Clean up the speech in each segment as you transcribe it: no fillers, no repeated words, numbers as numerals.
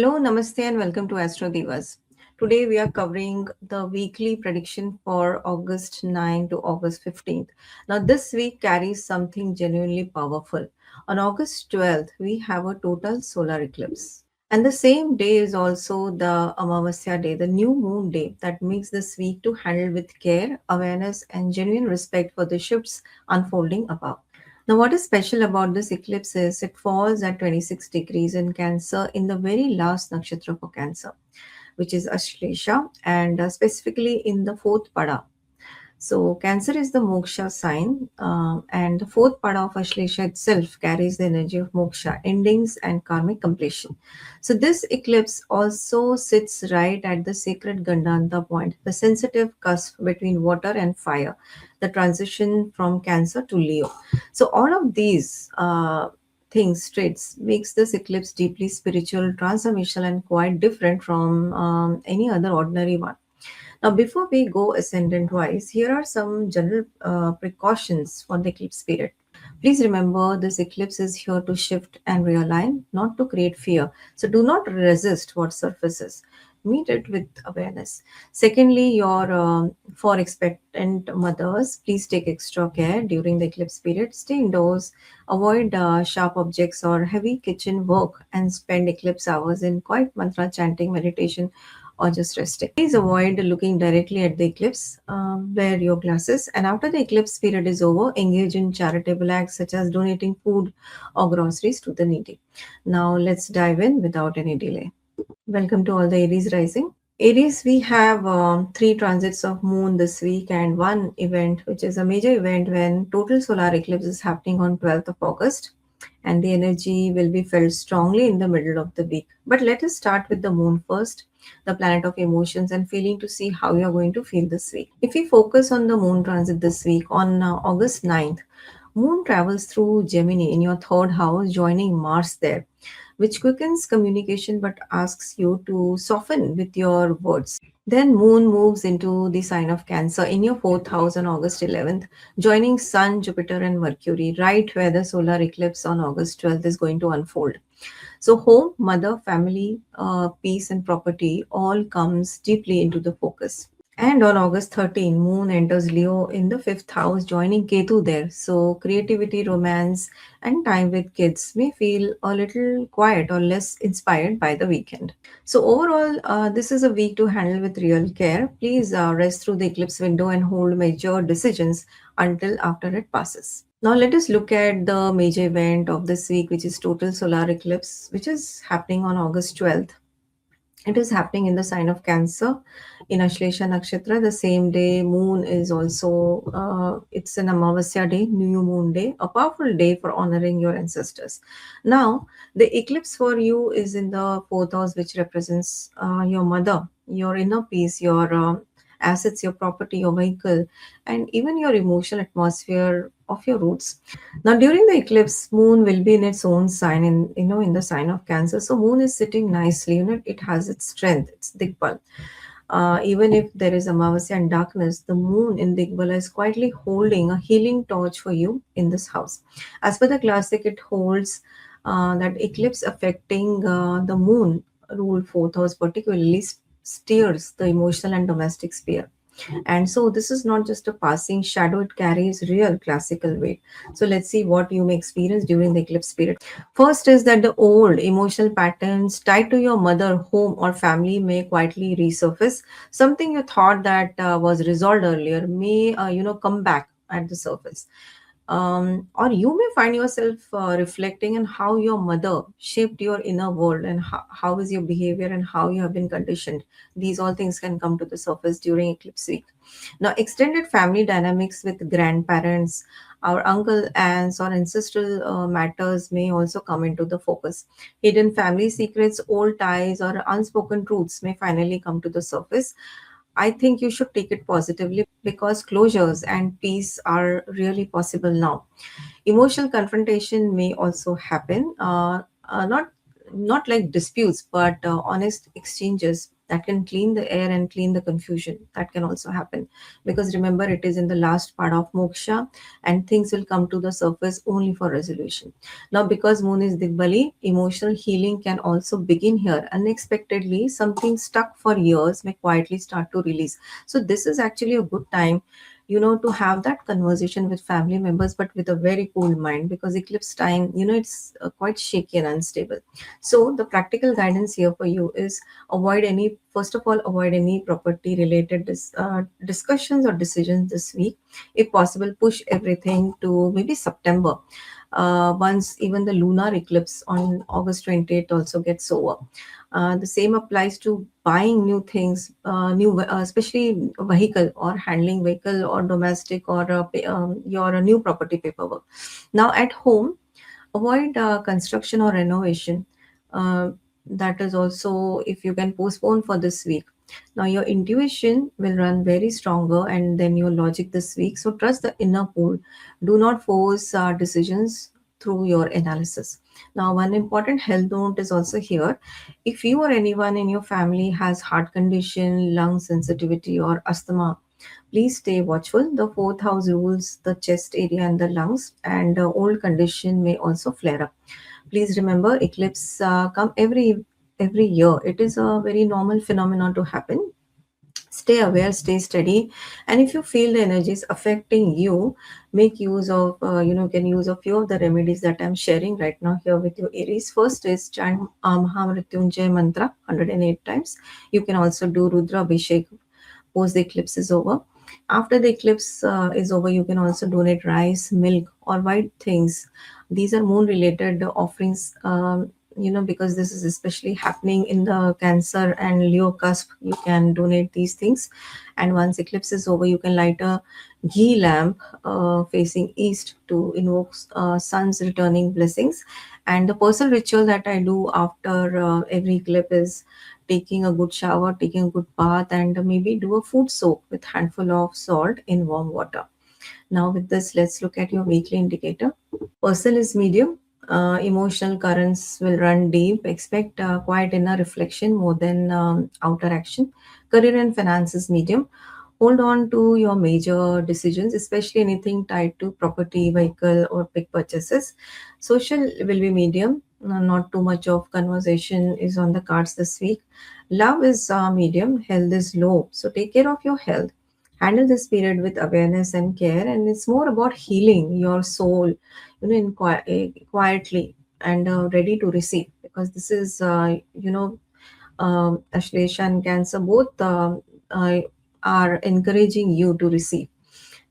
Hello, Namaste, and welcome to Astro Divas. Today we are covering the weekly prediction for August 9 to August 15th. Now, this week carries something genuinely powerful. On August 12th, we have a total solar eclipse. And the same day is also the Amavasya day, the new moon day that makes this week to handle with care, awareness, and genuine respect for the shifts unfolding above. Now, what is special about this eclipse is it falls at 26 degrees in Cancer in the very last nakshatra for Cancer, which is Ashlesha, and specifically in the fourth pada. So, Cancer is the moksha sign, and the fourth pada of Ashlesha itself carries the energy of moksha, endings, and karmic completion. So, this eclipse also sits right at the sacred Gandanta point, the sensitive cusp between water and fire, the transition from Cancer to Leo. So, all of these things, traits, makes this eclipse deeply spiritual, transformational, and quite different from any other ordinary one. Now, before we go ascendant wise, here are some general precautions for the eclipse period. Please remember this eclipse is here to shift and realign, not to create fear. So, do not resist what surfaces. Meet it with awareness. Secondly, your for expectant mothers, please take extra care during the eclipse period. Stay indoors, avoid sharp objects or heavy kitchen work, and spend eclipse hours in quiet mantra chanting, meditation, or just resting. Please avoid looking directly at the eclipse. Wear your glasses. And after the eclipse period is over, engage in charitable acts such as donating food or groceries to the needy. Now, let's dive in without any delay. Welcome to all the Aries rising. Aries, we have three transits of moon this week and one event, which is a major event when total solar eclipse is happening on 12th of August. And the energy will be felt strongly in the middle of the week. But let us start with the moon first, the planet of emotions and feeling, to see how you are going to feel this week. If we focus on the moon transit this week, on August 9th, moon travels through Gemini in your third house, joining Mars there, which quickens communication but asks you to soften with your words. Then moon moves into the sign of Cancer in your fourth house on August 11th, joining Sun, Jupiter, and Mercury, right where the solar eclipse on August 12th is going to unfold. So home, mother, family, peace, and property all comes deeply into the focus. And on August 13, Moon enters Leo in the fifth house, joining Ketu there. So, creativity, romance, and time with kids may feel a little quiet or less inspired by the weekend. So, overall, this is a week to handle with real care. Please rest through the eclipse window and hold major decisions until after it passes. Now, let us look at the major event of this week, which is total solar eclipse, which is happening on August 12th. It is happening in the sign of Cancer in Ashlesha Nakshatra. The same day, moon is also, it's an Amavasya day, new moon day, a powerful day for honoring your ancestors. Now, the eclipse for you is in the fourth house, which represents your mother, your inner peace, your assets, your property, your vehicle, and even your emotional atmosphere of your roots. Now, during the eclipse, moon will be in its own sign, in the sign of Cancer. So, moon is sitting nicely. It has its strength, its digbal. Even if there is Amavasya and darkness, the moon in Digbala is quietly holding a healing torch for you in this house. As per the classic, it holds that eclipse affecting the moon rule fourth house, particularly steers the emotional and domestic sphere. And so this is not just a passing shadow, it carries real classical weight. So let's see what you may experience during the eclipse period. First is that the old emotional patterns tied to your mother, home, or family may quietly resurface. Something you thought that was resolved earlier may, come back at the surface. Or you may find yourself reflecting on how your mother shaped your inner world and how is your behavior and how you have been conditioned. These all things can come to the surface during eclipse week. Now, extended family dynamics with grandparents, our uncle, aunts, or ancestral matters may also come into the focus. Hidden family secrets, old ties, or unspoken truths may finally come to the surface. I think you should take it positively because closures and peace are really possible now. Emotional confrontation may also happen, not like disputes, but honest exchanges that can clean the air and clean the confusion. That can also happen, because remember, it is in the last part of moksha, and things will come to the surface only for resolution. Now, because moon is Digbali, emotional healing can also begin here. Unexpectedly, something stuck for years may quietly start to release. So this is actually a good time, to have that conversation with family members, but with a very cool mind, because eclipse time, it's quite shaky and unstable. So the practical guidance here for you is, first of all, avoid any property related discussions or decisions this week. If possible, push everything to maybe September, once even the lunar eclipse on August 28th also gets over. The same applies to buying new things, especially vehicle or handling vehicle or domestic or your new property paperwork. Now at home, avoid construction or renovation. Uh, that is also, if you can postpone for this week. Now your intuition will run very stronger and then your logic this week. So trust the inner pool. Do not force decisions through your analysis. Now one important health note is also here. If you or anyone in your family has heart condition, lung sensitivity or asthma, please stay watchful. The fourth house rules the chest area and the lungs, and old condition may also flare up. Please remember, eclipse come every year. It is a very normal phenomenon to happen. Stay aware, stay steady, and if you feel the energy is affecting you, make use of can use a few of the remedies that I'm sharing right now here with you, Aries. First is chant Mahamrityunjay mantra 108 times. You can also do Rudra Abhishek post the eclipse is over. After the eclipse is over, you can also donate rice, milk, or white things. These are moon related offerings, because this is especially happening in the Cancer and Leo cusp. You can donate these things. And once eclipse is over, you can light a ghee lamp facing east to invoke sun's returning blessings. And the personal ritual that I do after every eclipse is taking a good shower, taking a good bath, and maybe do a food soak with handful of salt in warm water. Now, with this, let's look at your weekly indicator. Person is medium. Emotional currents will run deep. Expect quiet inner reflection more than outer action. Career and finances medium. Hold on to your major decisions, especially anything tied to property, vehicle, or big purchases. Social will be medium. Not too much of conversation is on the cards this week. Love is medium. Health is low. So take care of your health. Handle this period with awareness and care, and it's more about healing your soul, quietly, and ready to receive, because this is Ashlesha and Cancer both uh, are encouraging you to receive.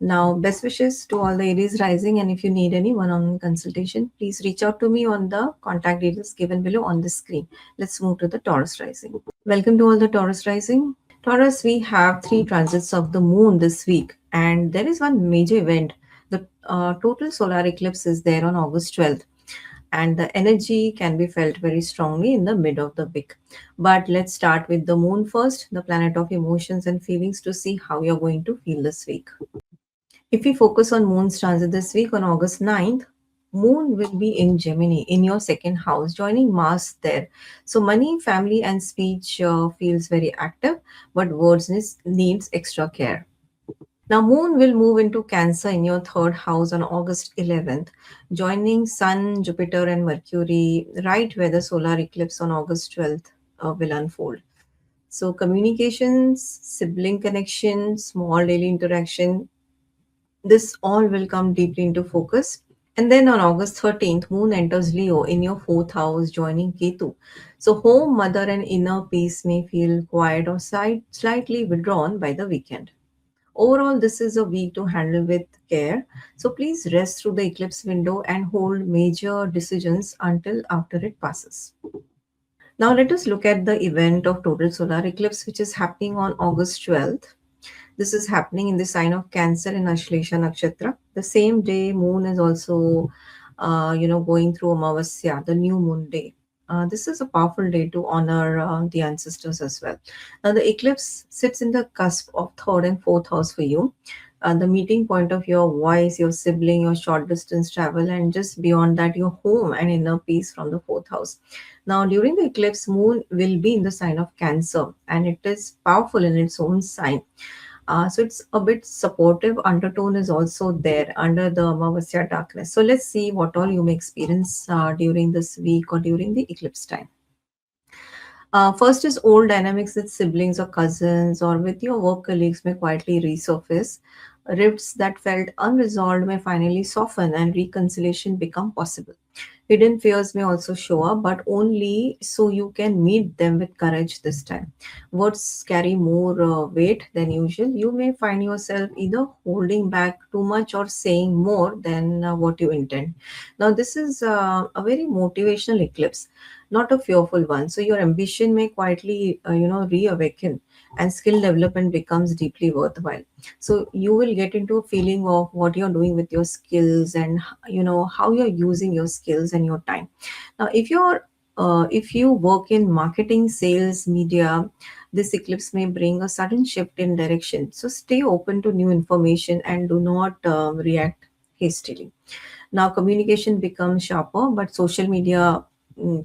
Now, best wishes to all the Aries rising, and if you need any one-on-one consultation, please reach out to me on the contact details given below on the screen. Let's move to the Taurus rising. Welcome to all the Taurus rising. Taurus, we have three transits of the moon this week, and there is one major event. The total solar eclipse is there on August 12th, and the energy can be felt very strongly in the mid of the week. But let's start with the moon first, the planet of emotions and feelings, to see how you're going to feel this week. If we focus on moon's transit this week on August 9th, moon will be in Gemini in your second house, joining Mars there. So money, family, and speech feels very active, but words needs extra care. Now, Moon will move into Cancer in your third house on August 11th, joining Sun, Jupiter, and Mercury right where the solar eclipse on August 12th will unfold. So, communications, sibling connection, small daily interaction, this all will come deeply into focus. And then on August 13th, Moon enters Leo in your fourth house, joining Ketu. So, home, mother, and inner peace may feel quiet or slightly withdrawn by the weekend. Overall, this is a week to handle with care. So please rest through the eclipse window and hold major decisions until after it passes. Now let us look at the event of total solar eclipse, which is happening on August 12th. This is happening in the sign of Cancer in Ashlesha Nakshatra. The same day, moon is also, going through Amavasya, the new moon day. This is a powerful day to honor the ancestors as well. Now, the eclipse sits in the cusp of third and fourth house for you. the meeting point of your voice, your sibling, your short distance travel, and just beyond that, your home and inner peace from the fourth house. Now, during the eclipse, moon will be in the sign of Cancer, and it is powerful in its own sign. So it's a bit supportive undertone is also there under the Amavasya darkness. So let's see what all you may experience during this week or during the eclipse time. First is old dynamics with siblings or cousins or with your work colleagues may quietly resurface. Rifts that felt unresolved may finally soften and reconciliation become possible. Hidden fears may also show up, but only so you can meet them with courage this time. Words carry more weight than usual. You may find yourself either holding back too much or saying more than what you intend. Now, this is a very motivational eclipse, not a fearful one. So, your ambition may quietly, reawaken, and skill development becomes deeply worthwhile. So, you will get into a feeling of what you're doing with your skills and how you're using your skills and your time. Now if you work in marketing, sales, media, this eclipse may bring a sudden shift in direction, so stay open to new information and do not react hastily. Now communication becomes sharper, but social media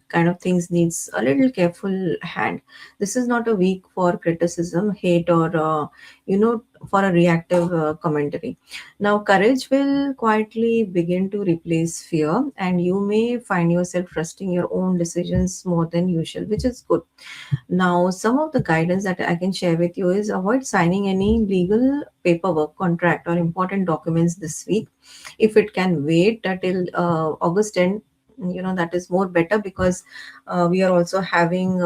kind of things needs a little careful hand. This is not a week for criticism, hate, or for a reactive commentary. Now courage will quietly begin to replace fear, and you may find yourself trusting your own decisions more than usual, which is good. Now, some of the guidance that I can share with you is avoid signing any legal paperwork, contract, or important documents this week. If it can wait till August end, that is more better because we are also having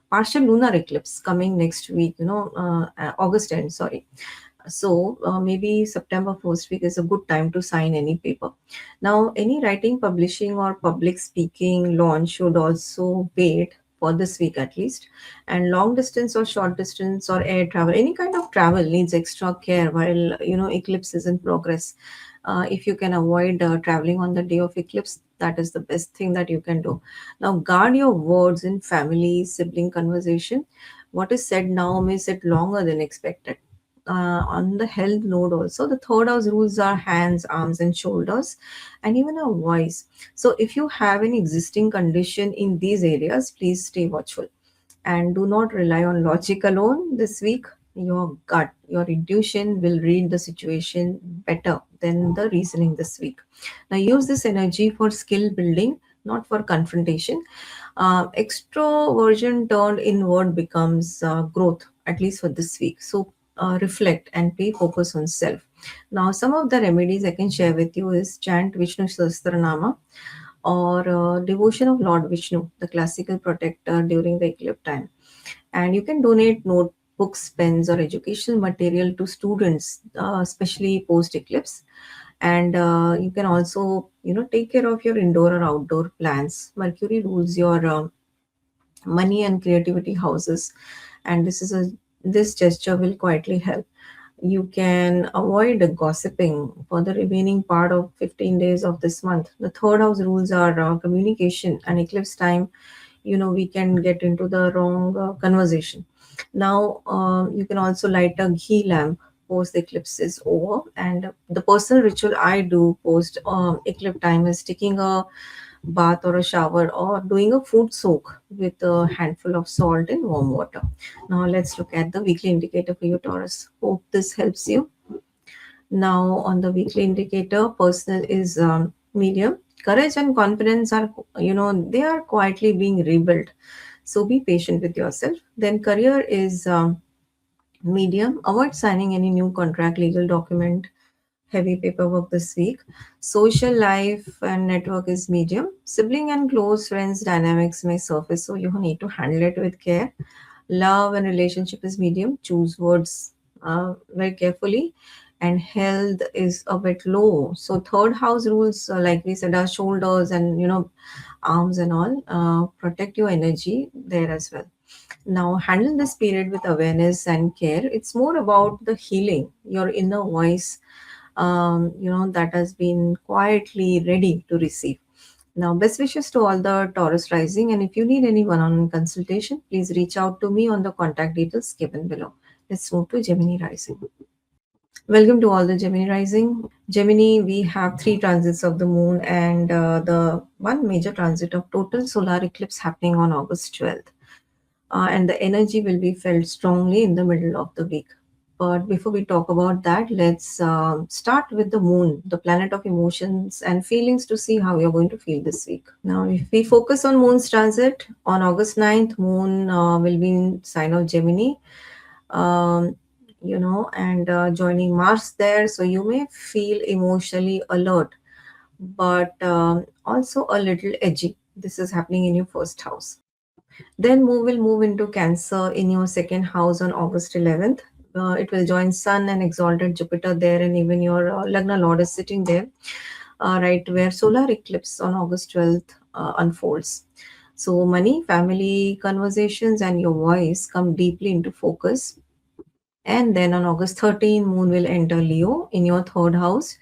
partial lunar eclipse coming next week, August end, sorry. So maybe September first week is a good time to sign any paper. Now, any writing, publishing, or public speaking launch should also wait for this week at least. And long distance or short distance or air travel, any kind of travel needs extra care while eclipse is in progress. If you can avoid traveling on the day of eclipse, that is the best thing that you can do. Now, guard your words in family, sibling conversation. What is said now may sit longer than expected. On the health node also, the third house rules are hands, arms, and shoulders, and even our voice. So if you have an existing condition in these areas, please stay watchful and do not rely on logic alone this week. Your gut, your intuition will read the situation better than the reasoning this week. Now use this energy for skill building, not for confrontation. Extroversion turned inward becomes growth, at least for this week. So reflect and pay focus on self. Now, some of the remedies I can share with you is chant Vishnu Sahasranama or devotion of Lord Vishnu, the classical protector during the eclipse time. And you can donate notebooks, pens, or educational material to students, especially post eclipse. And you can also, take care of your indoor or outdoor plants. Mercury rules your money and creativity houses, and this gesture will quietly help. You can avoid gossiping for the remaining part of 15 days of this month. The third house rules are communication and eclipse time. We can get into the wrong conversation. Now you can also light a ghee lamp post the eclipse is over, and the personal ritual I do post eclipse time is taking a bath or a shower or doing a food soak with a handful of salt in warm water. Now let's look at the weekly indicator for you, Taurus. Hope this helps you. Now on the weekly indicator, personal is medium. Courage and confidence are, they are quietly being rebuilt. So be patient with yourself. Then career is medium. Avoid signing any new contract, legal document, heavy paperwork this week. Social life and network is medium. Sibling and close friends dynamics may surface, so you need to handle it with care. Love and relationship is medium. Choose words very carefully. And health is a bit low. So third house rules, like we said, are shoulders and arms and all. Protect your energy there as well. Now handle this period with awareness and care. It's more about the healing, your inner voice, that has been quietly ready to receive. Now, best wishes to all the Taurus rising. And if you need any one on one consultation, please reach out to me on the contact details given below. Let's move to Gemini rising. Welcome to all the Gemini rising. Gemini, we have three transits of the moon and the one major transit of total solar eclipse happening on August 12th. And the energy will be felt strongly in the middle of the week. But before we talk about that, let's start with the moon, the planet of emotions and feelings, to see how you're going to feel this week. Now, if we focus on moon's transit, on August 9th, moon will be in sign of Gemini, um, and joining Mars there. So you may feel emotionally alert, but also a little edgy. This is happening in your first house. Then Moon will move into Cancer in your second house on August 11th. It will join Sun and exalted Jupiter there, and even your Lagna Lord is sitting there, right where solar eclipse on August 12th unfolds. So, money, family conversations, and your voice come deeply into focus. And then on August 13, Moon will enter Leo in your third house,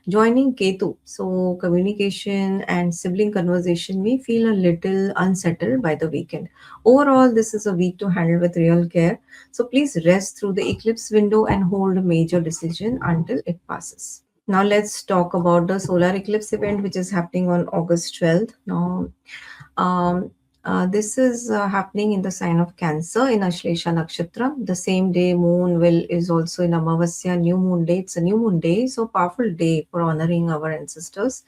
joining Ketu. So, communication and sibling conversation may feel a little unsettled by the weekend. Overall, this is a week to handle with real care. So, please rest through the eclipse window and hold a major decision until it passes. Now, let's talk about the solar eclipse event, which is happening on August 12th. Now, um, this is happening in the sign of Cancer in Ashlesha Nakshatra. The same day, moon will is also in Amavasya, new moon day. It's a new moon day, so powerful day for honoring our ancestors.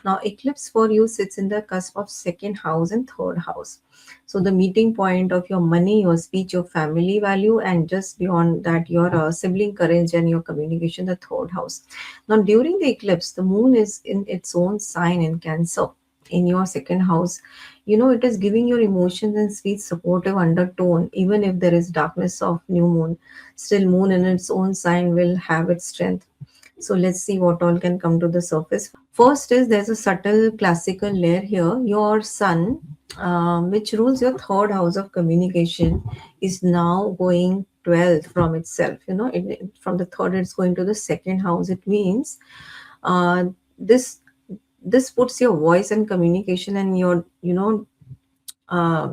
Now, eclipse for you sits in the cusp of second house and third house. So, the meeting point of your money, your speech, your family value, and just beyond that, your sibling courage and your communication, the third house. Now, during the eclipse, the moon is in its own sign in Cancer in your second house. It is giving your emotions and sweet supportive undertone. Even if there is darkness of new moon, still moon in its own sign will have its strength. So let's see what all can come to the surface. First is there's a subtle classical layer here. Your sun, which rules your third house of communication, is now going 12th from itself. From the third, it's going to the second house. It means uh, this this puts your voice and communication and your uh,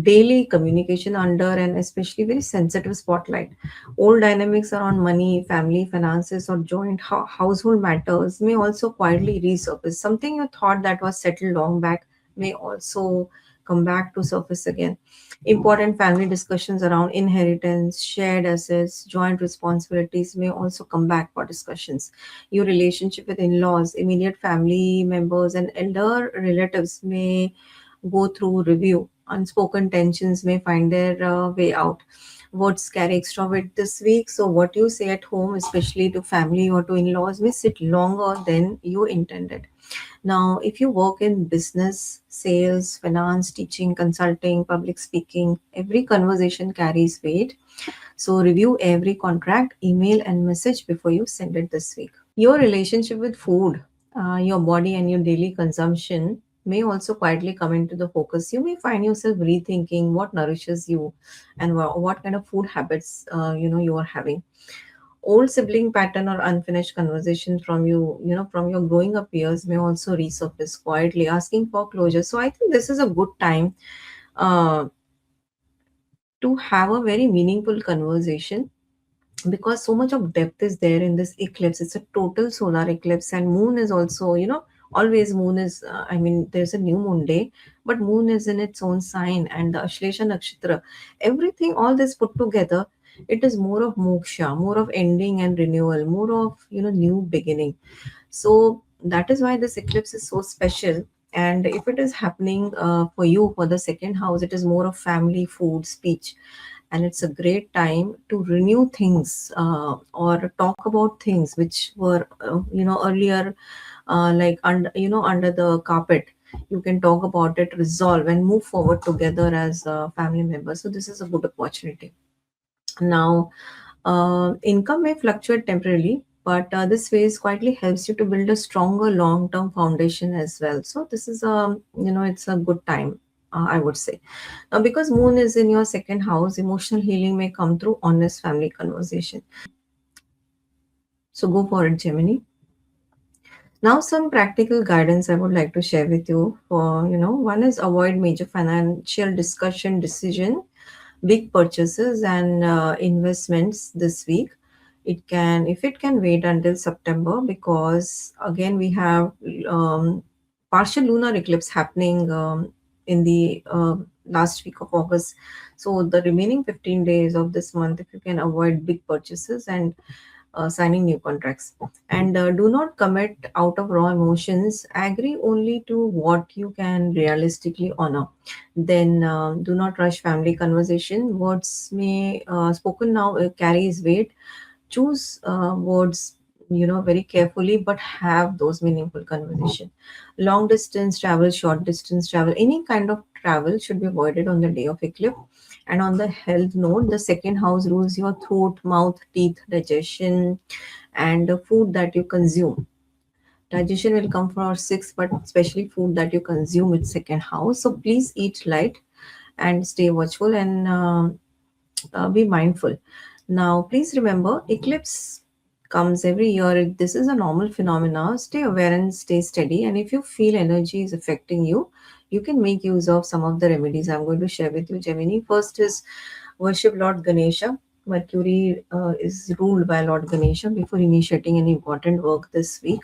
daily communication under an especially very sensitive spotlight. Old dynamics around money, family, finances, or joint household matters may also quietly resurface. Something you thought that was settled long back may also come back to surface again. Important family discussions around inheritance, shared assets, joint responsibilities may also come back for discussions. Your relationship with in-laws, immediate family members, and elder relatives may go through review. Unspoken tensions may find their way out. Words carry extra weight this week, so what you say at home, especially to family or to in laws, may sit longer than you intended. Now, if you work in business, sales, finance, teaching, consulting, public speaking, every conversation carries weight. So, review every contract, email, and message before you send it this week. Your relationship with food, your body, and your daily consumption may also quietly come into the focus. You may find yourself rethinking what nourishes you and what kind of food habits you are having. Old sibling pattern or unfinished conversation from from your growing up years may also resurface quietly, asking for closure. So I think this is a good time uh, to have a very meaningful conversation, because so much of depth is there in this eclipse. It's a total solar eclipse, and moon is also, always moon is there's a new moon day, but moon is in its own sign, and the Ashlesha Nakshatra, everything, all this put together, it is more of moksha, more of ending and renewal, more of new beginning. So that is why this eclipse is so special. And if it is happening for you for the second house, it is more of family, food, speech, and it's a great time to renew things, or talk about things which were earlier, like under the carpet. You can talk about it, resolve, and move forward together as family members. So this is a good opportunity. Now, income may fluctuate temporarily, but this phase quietly helps you to build a stronger long-term foundation as well. So this is it's a good time, I would say. Now, because Moon is in your second house, emotional healing may come through honest family conversation. So go for it, Gemini. Now, some practical guidance I would like to share with you. For one is avoid major financial decision, big purchases, and investments this week. It can, if it can wait until September, because again we have um, partial lunar eclipse happening in the last week of August. So the remaining 15 days of this month, if you can avoid big purchases and signing new contracts, and do not commit out of raw emotions. Agree only to what you can realistically honor. Then do not rush family conversation. Words may spoken now carries weight. Choose words, very carefully, but have those meaningful conversation. Long distance travel, short distance travel, any kind of travel should be avoided on the day of eclipse. And on the health note, the second house rules your throat, mouth, teeth, digestion, and the food that you consume. Digestion will come for sixth, but especially food that you consume with second house. So please eat light and stay watchful, and be mindful. Now, please remember, eclipse comes every year. This is a normal phenomena. Stay aware and stay steady. And if you feel energy is affecting you, you can make use of some of the remedies I'm going to share with you, Gemini. First is worship Lord Ganesha. Mercury is ruled by Lord Ganesha before initiating any important work this week,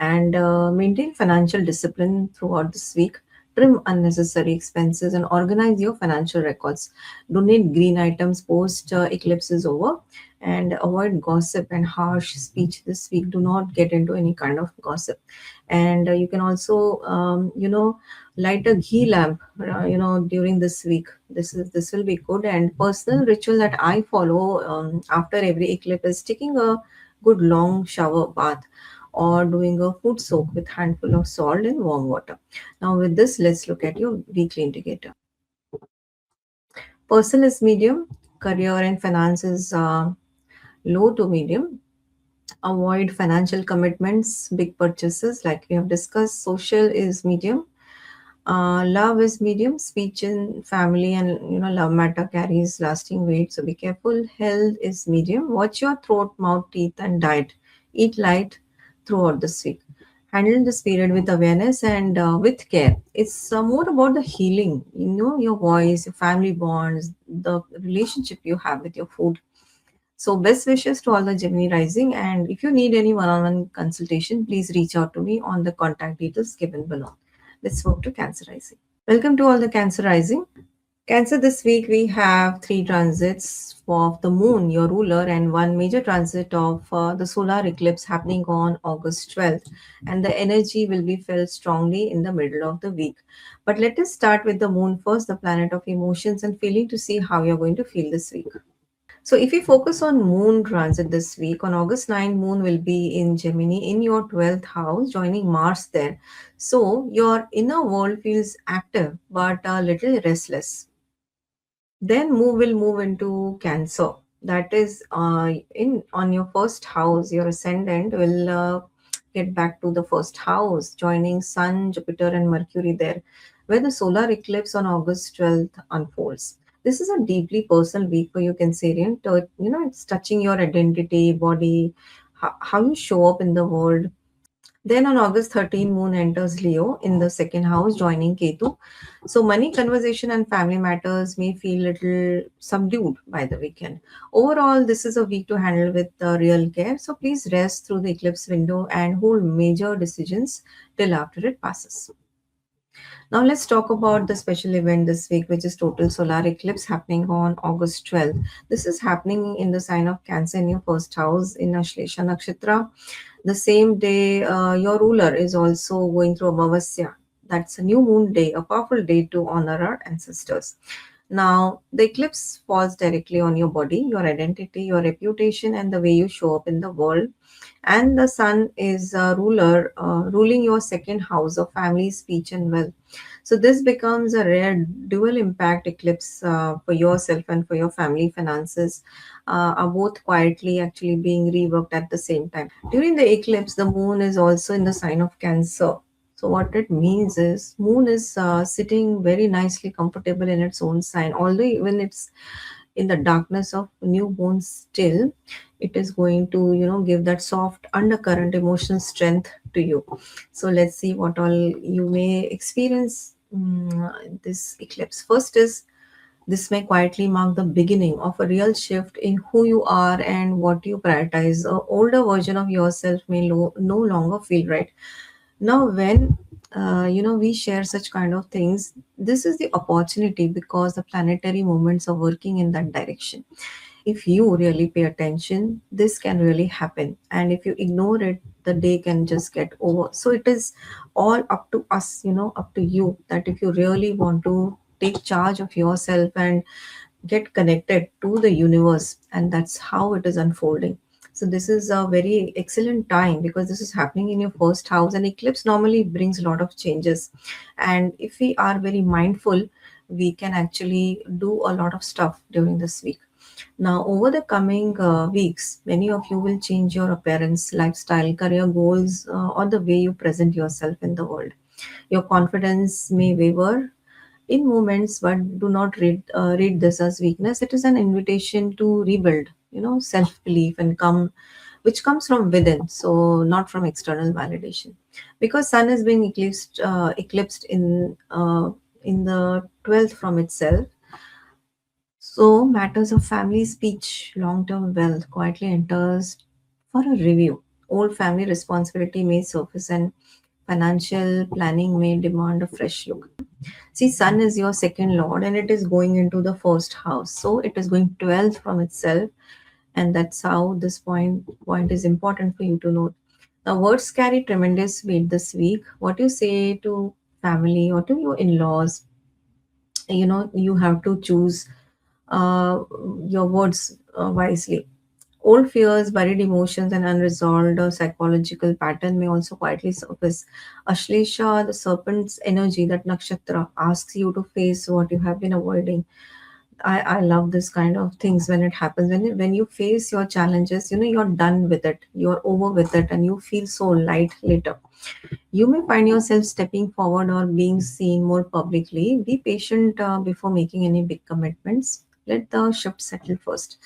and maintain financial discipline throughout this week. Trim unnecessary expenses and organize your financial records. Donate green items post eclipse is over, and avoid gossip and harsh speech this week. Do not get into any kind of gossip. And you can also, light a ghee lamp, during this week. This will be good. And personal ritual that I follow after every eclipse is taking a good long shower bath, or doing a foot soak with handful of salt and warm water. Now with this, let's look at your weekly indicator. Personal is medium, career and finances low to medium. Avoid financial commitments, big purchases like we have discussed. Social is medium. Love is medium. Speech in family and love matter carries lasting weight, so be careful. Health is medium. Watch your throat, mouth, teeth, and diet. Eat light throughout this week. Handle this period with awareness and with care. It's more about the healing, your voice, your family bonds, the relationship you have with your food. So, best wishes to all the Gemini rising. And if you need any one on one consultation, please reach out to me on the contact details given below. Let's move to Cancer rising. Welcome to all the Cancer rising. Cancer, this week we have three transits of the moon, your ruler, and one major transit of the solar eclipse happening on August 12th. And the energy will be felt strongly in the middle of the week. But let us start with the moon first, the planet of emotions and feeling, to see how you're going to feel this week. So if we focus on moon transit this week, on August 9, moon will be in Gemini in your 12th house, joining Mars there. So your inner world feels active but a little restless. Then move will move into Cancer. That is in on your first house. Your ascendant will get back to the first house, joining Sun, Jupiter, and Mercury there, where the solar eclipse on August 12th unfolds. This is a deeply personal week for you, Cancerian. It's touching your identity, body, how you show up in the world. Then on August 13, Moon enters Leo in the second house, joining Ketu. So money, conversation, and family matters may feel little subdued by the weekend. Overall, this is a week to handle with real care. So please rest through the eclipse window and hold major decisions till after it passes. Now let's talk about the special event this week, which is total solar eclipse happening on August 12th. This is happening in the sign of Cancer in your first house in Ashlesha Nakshatra. The same day, your ruler is also going through Amavasya. That's a new moon day, a powerful day to honor our ancestors. Now, the eclipse falls directly on your body, your identity, your reputation, and the way you show up in the world. And the sun is a ruler, ruling your second house of family, speech, and wealth. So this becomes a rare dual impact eclipse for yourself and for your family. Finances are both quietly actually being reworked at the same time. During the eclipse, the moon is also in the sign of Cancer. So what it means is moon is sitting very nicely comfortable in its own sign. Although even it's in the darkness of new moon, still it is going to give that soft undercurrent emotional strength to you. So let's see what all you may experience this eclipse. First is This may quietly mark the beginning of a real shift in who you are and what you prioritize. An older version of yourself may no longer feel right. Now, when we share such kind of things, this is the opportunity because the planetary movements are working in that direction. If you really pay attention, this can really happen, and if you ignore it, the day can just get over. So it is all up to us, up to you, that if you really want to take charge of yourself and get connected to the universe, and that's how it is unfolding. So this is a very excellent time because this is happening in your first house, and eclipse normally brings a lot of changes, and if we are very mindful, we can actually do a lot of stuff during this week. Now, over the coming weeks, many of you will change your appearance, lifestyle, career goals, or the way you present yourself in the world. Your confidence may waver in moments, but do not read this as weakness. It is an invitation to rebuild, self belief and come, which comes from within, so not from external validation. Because Sun is being eclipsed in the 12th from itself, so, matters of family speech, long term wealth quietly enters for a review. Old family responsibility may surface, and financial planning may demand a fresh look. See, Sun is your second lord and it is going into the first house. So, it is going 12th from itself, and that's how this point is important for you to note. Now, words carry tremendous weight this week. What you say to family or to your in laws, you have to choose your words wisely. Old fears, buried emotions, and unresolved psychological pattern may also quietly surface. Ashlesha, the serpent's energy, that nakshatra, asks you to face what you have been avoiding. I love this kind of things when it happens. When you face your challenges, you're done with it, you're over with it, and you feel so light later. You may find yourself stepping forward or being seen more publicly. Be patient before making any big commitments. Let the ship settle first.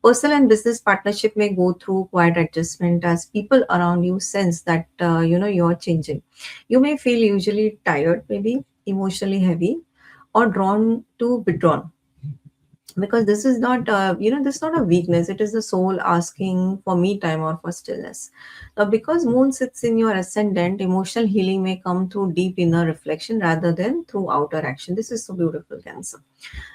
Personal and business partnership may go through quiet adjustment as people around you sense that you're changing. You may feel usually tired, maybe emotionally heavy, or drawn to withdrawn, because this is not this is not a weakness. It is the soul asking for me time or for stillness. Now, because moon sits in your ascendant, emotional healing may come through deep inner reflection rather than through outer action. This is so beautiful, Cancer.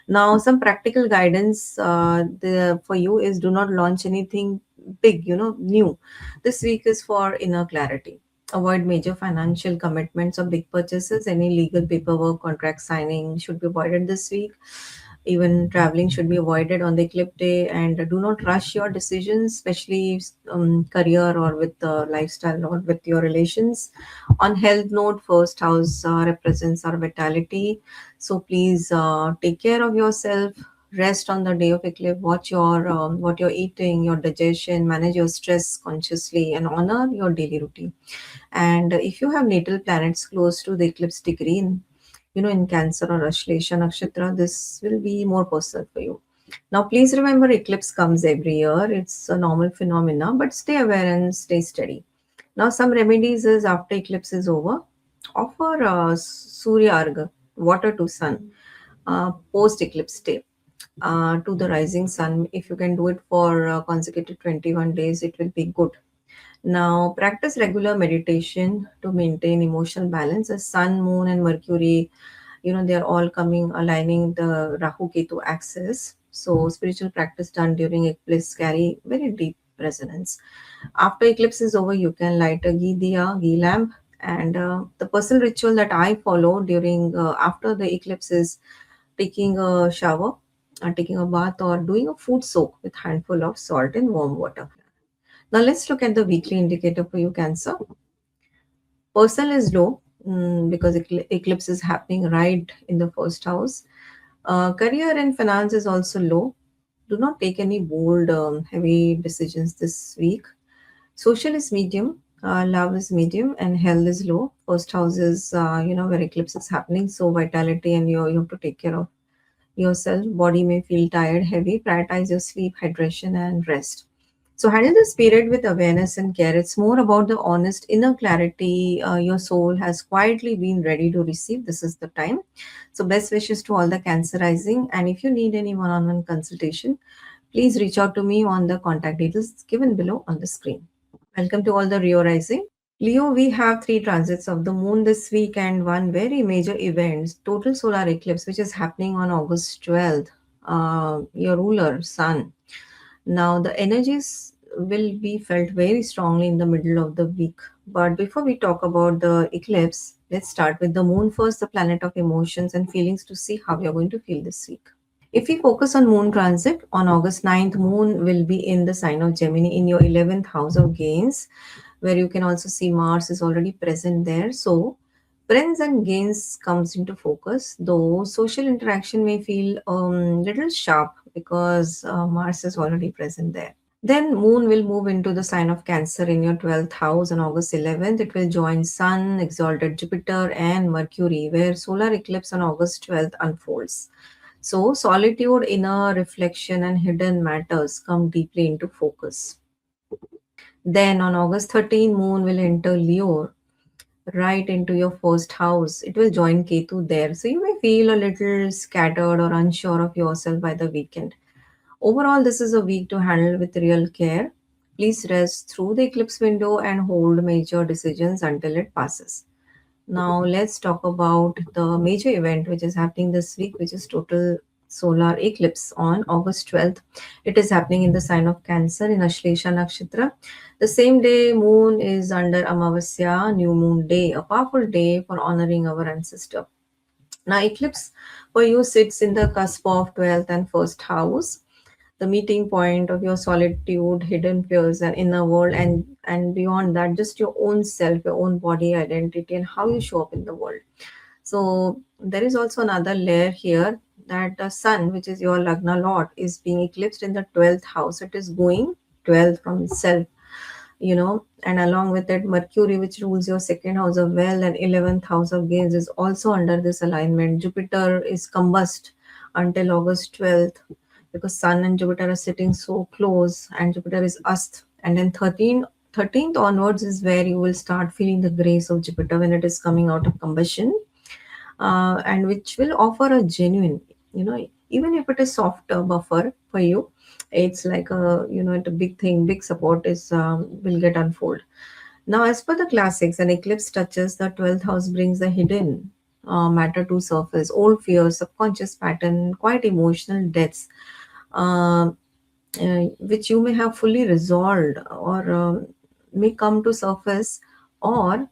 Now, some practical guidance for you is: do not launch anything big, new. This week is for inner clarity. Avoid major financial commitments or big purchases. Any legal paperwork, contract signing should be avoided this week. Even traveling should be avoided on the eclipse day, and do not rush your decisions, especially career or with lifestyle or with your relations. On health note, first house represents our vitality, so please take care of yourself. Rest on the day of eclipse. Watch your what you're eating, your digestion. Manage your stress consciously, and honor your daily routine. And if you have natal planets close to the eclipse degree in Cancer or Ashlesha Nakshatra, this will be more personal for you. Now, please remember, eclipse comes every year. It's a normal phenomena, but stay aware and stay steady. Now, some remedies is: after eclipse is over, offer Surya Arga, water to sun, post eclipse day, to the rising sun. If you can do it for consecutive 21 days, it will be good. Now, practice regular meditation to maintain emotional balance. The sun, moon, and Mercury, they're all coming, aligning the Rahu Ketu axis. So, spiritual practice done during eclipse carry very deep resonance. After eclipse is over, you can light a ghee diya, ghee lamp. And the personal ritual that I follow during after the eclipse is taking a shower, taking a bath, or doing a food soak with handful of salt and warm water. Now let's look at the weekly indicator for you, Cancer. Personal is low, because eclipse is happening right in the first house. Career and finance is also low. Do not take any bold, heavy decisions this week. Social is medium. Love is medium, and health is low. First house is where eclipse is happening, so vitality, and you have to take care of yourself. Body may feel tired, heavy. Prioritize your sleep, hydration, and rest. So handle this period with awareness and care. It's more about the honest inner clarity your soul has quietly been ready to receive. This is the time. So best wishes to all the Cancer rising. And if you need any one-on-one consultation, please reach out to me on the contact details given below on the screen. Welcome to all the Rio rising. Leo, we have three transits of the moon this week and one very major event, total solar eclipse, which is happening on August 12th. Your ruler, Sun. Now, the energies will be felt very strongly in the middle of the week. But before we talk about the eclipse, let's start with the moon first, the planet of emotions and feelings, to see how you're going to feel this week. If we focus on moon transit, on August 9th, moon will be in the sign of Gemini in your 11th house of gains, where you can also see Mars is already present there. So, friends and gains comes into focus, though social interaction may feel little sharp because Mars is already present there. Then Moon will move into the sign of Cancer in your 12th house on August 11th. It will join Sun, exalted Jupiter, and Mercury, where solar eclipse on August 12th unfolds. So, solitude, inner reflection, and hidden matters come deeply into focus. Then on August 13th, Moon will enter Leo right into your first house. It will join Ketu there. So, you may feel a little scattered or unsure of yourself by the weekend. Overall, this is a week to handle with real care. Please rest through the eclipse window and hold major decisions until it passes. Now, let's talk about the major event which is happening this week, which is total solar eclipse on August 12th. It is happening in the sign of Cancer in Ashlesha Nakshatra. The same day, moon is under Amavasya, new moon day, a powerful day for honoring our ancestor. Now, eclipse for you sits in the cusp of 12th and first house, the meeting point of your solitude, hidden fears, and inner world, and beyond that, just your own self, your own body identity, and how you show up in the world. So there is also another layer here, that the sun, which is your Lagna Lord, is being eclipsed in the 12th house. It is going 12th from itself, and along with it, Mercury, which rules your second house of wealth and 11th house of gains, is also under this alignment. Jupiter is combust until August 12th because Sun and Jupiter are sitting so close, and Jupiter is Ast. And then 13th onwards is where you will start feeling the grace of Jupiter when it is coming out of combustion, and which will offer a genuine, even if it is soft buffer for you, it's like it's a big thing, big support is will get unfold. Now, as per the classics, an eclipse touches the 12th house, brings the hidden matter to surface, old fears, subconscious pattern, quite emotional depths, uh, which you may have fully resolved, or may come to surface, or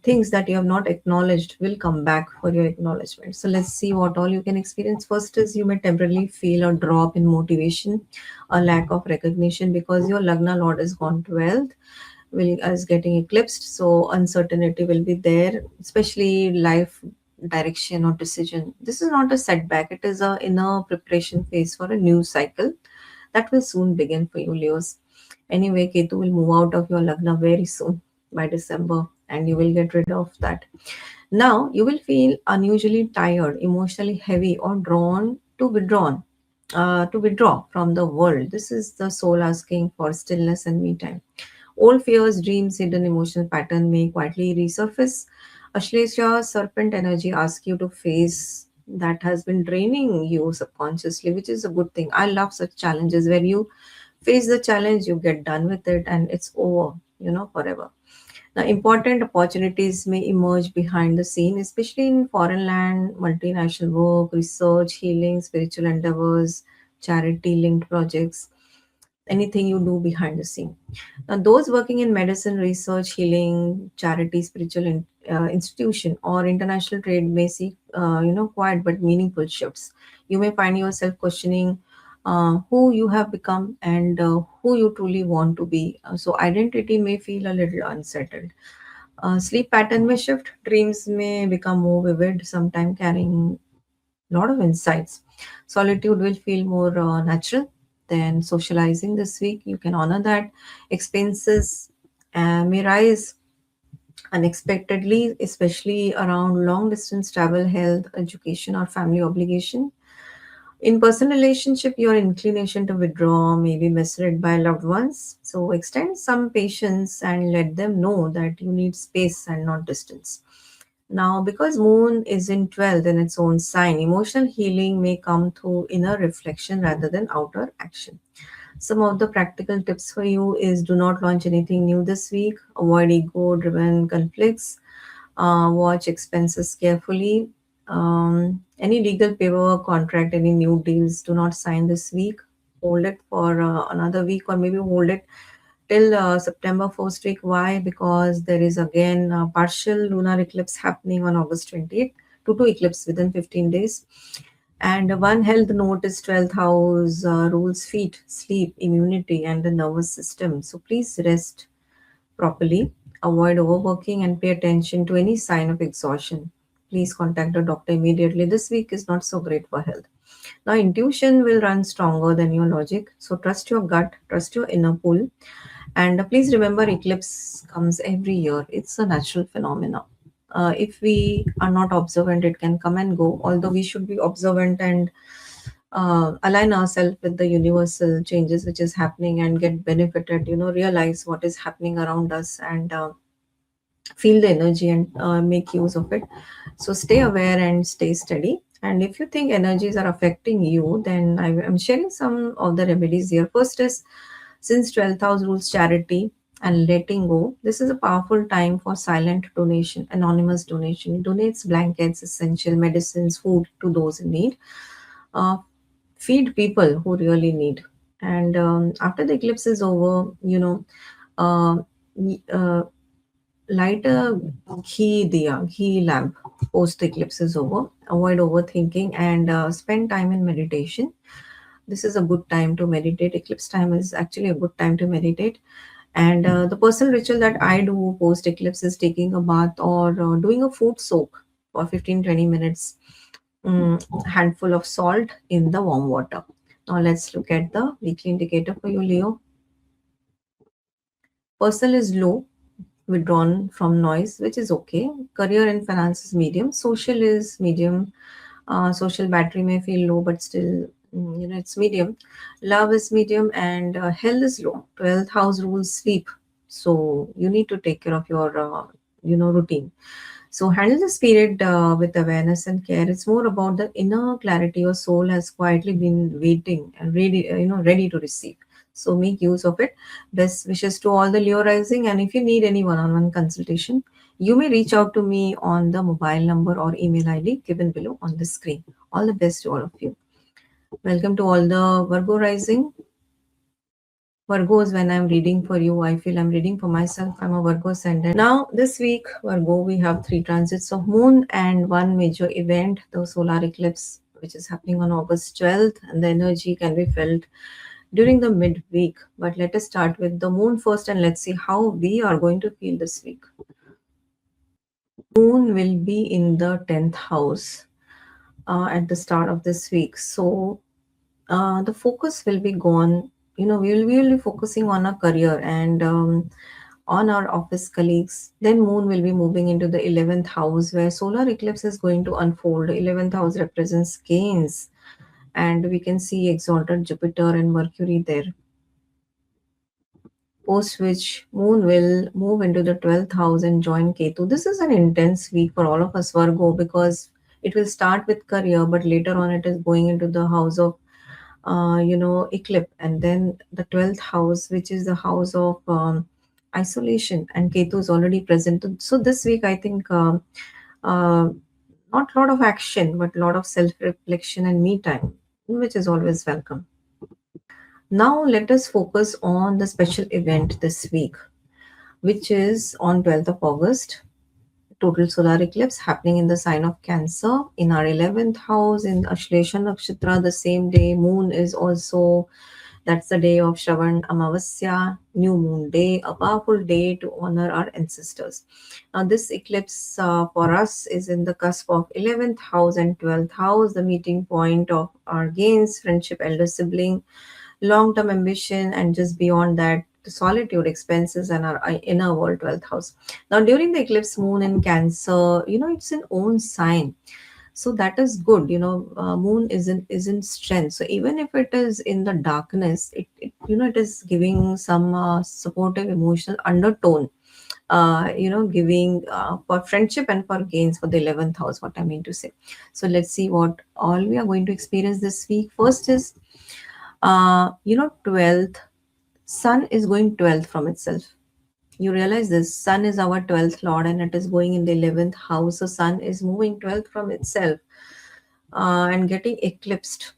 things that you have not acknowledged will come back for your acknowledgement. So let's see what all you can experience. First is, you may temporarily feel a drop in motivation, a lack of recognition, because your Lagna Lord is gone to wealth, will is getting eclipsed, so uncertainty will be there, especially life direction or decision. This is not a setback, it is a inner preparation phase for a new cycle that will soon begin for you, Leos. Anyway, Ketu will move out of your Lagna very soon by December, and you will get rid of that. Now, you will feel unusually tired, emotionally heavy, or drawn to withdraw from the world. This is the soul asking for stillness and me time. Old fears, dreams, hidden emotional pattern may quietly resurface. Ashlesha serpent energy asks you to face that has been draining you subconsciously, which is a good thing. I love such challenges where you face the challenge, you get done with it, and it's over, forever. Now, important opportunities may emerge behind the scene, especially in foreign land, multinational work, research, healing, spiritual endeavors, charity linked projects, anything you do behind the scene. Now, those working in medicine, research, healing, charity, spiritual institution, or international trade may see, quiet but meaningful shifts. You may find yourself questioning who you have become and who you truly want to be. So, identity may feel a little unsettled. Sleep pattern may shift. Dreams may become more vivid, sometimes carrying lot of insights. Solitude will feel more natural than socializing this week. You can honor that. Expenses may rise unexpectedly, especially around long distance travel, health, education, or family obligation. In personal relationship, your inclination to withdraw may be misread by loved ones. So extend some patience and let them know that you need space and not distance. Now, because Moon is in 12th in its own sign, emotional healing may come through inner reflection rather than outer action. Some of the practical tips for you is do not launch anything new this week, avoid ego driven conflicts, watch expenses carefully. Any legal paperwork, contract, any new deals, do not sign this week. Hold it for another week, or maybe hold it till September first week. Why? Because there is again a partial lunar eclipse happening on August 28th, total eclipse within 15 days. And one health note is 12th house rules feet, sleep, immunity, and the nervous system. So please rest properly, avoid overworking, and pay attention to any sign of exhaustion. Please contact a doctor immediately. This week is not so great for health. Now, intuition will run stronger than your logic. So, trust your gut, trust your inner pull. And please remember, eclipse comes every year. It's a natural phenomenon. If we are not observant, it can come and go. Although we should be observant and align ourselves with the universal changes which is happening and get benefited. Realize what is happening around us and feel the energy and make use of it. So stay aware and stay steady. And if you think energies are affecting you, then I'm sharing some of the remedies here. First is, since 12th house rules charity and letting go, this is a powerful time for silent donation, anonymous donation. It donates blankets, essential medicines, food to those in need. Uh, Feed people who really need. And after the eclipse is over, uh, y- uh, light a ghee lamp post the eclipse is over. Avoid overthinking and spend time in meditation. This is a good time to meditate. Eclipse time is actually a good time to meditate. And the personal ritual that I do post eclipse is taking a bath or doing a food soak for 15-20 minutes. Handful of salt in the warm water. Now let's look at the weekly indicator for you, Leo. Personal is low, withdrawn from noise, which is okay. Career and finance is medium. Social is medium. Social battery may feel low, but still, it's medium. Love is medium, and health is low. 12th house rules sleep, so you need to take care of your, routine. So handle this period with awareness and care. It's more about the inner clarity your soul has quietly been waiting and ready, ready to receive. So make use of it. Best wishes to all the Leo rising. And if you need any one-on-one consultation, you may reach out to me on the mobile number or email ID given below on the screen. All the best to all of you. Welcome to all the Virgo rising. Virgos, when I'm reading for you, I feel I'm reading for myself. I'm a Virgo ascendant. Now, this week, Virgo, we have three transits of moon and one major event, the solar eclipse, which is happening on August 12th, and the energy can be felt during the midweek. But let us start with the moon first and let's see how we are going to feel this week. Moon will be in the 10th house at the start of this week. So, the focus will be gone. We will be focusing on our career and on our office colleagues. Then Moon will be moving into the 11th house where solar eclipse is going to unfold. 11th house represents gains, and we can see exalted Jupiter and Mercury there. Post which Moon will move into the 12th house and join Ketu. This is an intense week for all of us Virgo because it will start with career, but later on it is going into the house of eclipse, and then the 12th house, which is the house of isolation, and Ketu is already present. So this week, I think uh, not a lot of action, but a lot of self reflection and me time, which is always welcome. Now, let us focus on the special event this week, which is on 12th of August. Total solar eclipse happening in the sign of Cancer in our 11th house in Ashlesha Nakshatra. The same day, moon is also, that's the day of Shravan Amavasya, new moon day, a powerful day to honor our ancestors. Now, this eclipse for us is in the cusp of 11th house and 12th house, the meeting point of our gains, friendship, elder sibling, long term ambition, and just beyond that, the solitude, expenses, and our inner world, 12th house. Now, during the eclipse moon in Cancer, it's an own sign. So that is good. Moon is in strength, so even if it is in the darkness, it is giving some supportive emotional undertone, giving for friendship and for gains for the 11th house, what I mean to say. So let's see what all we are going to experience this week. First is 12th. Sun is going 12th from itself. You realize this, sun is our 12th lord and it is going in the 11th house, so sun is moving 12th from itself, and getting eclipsed.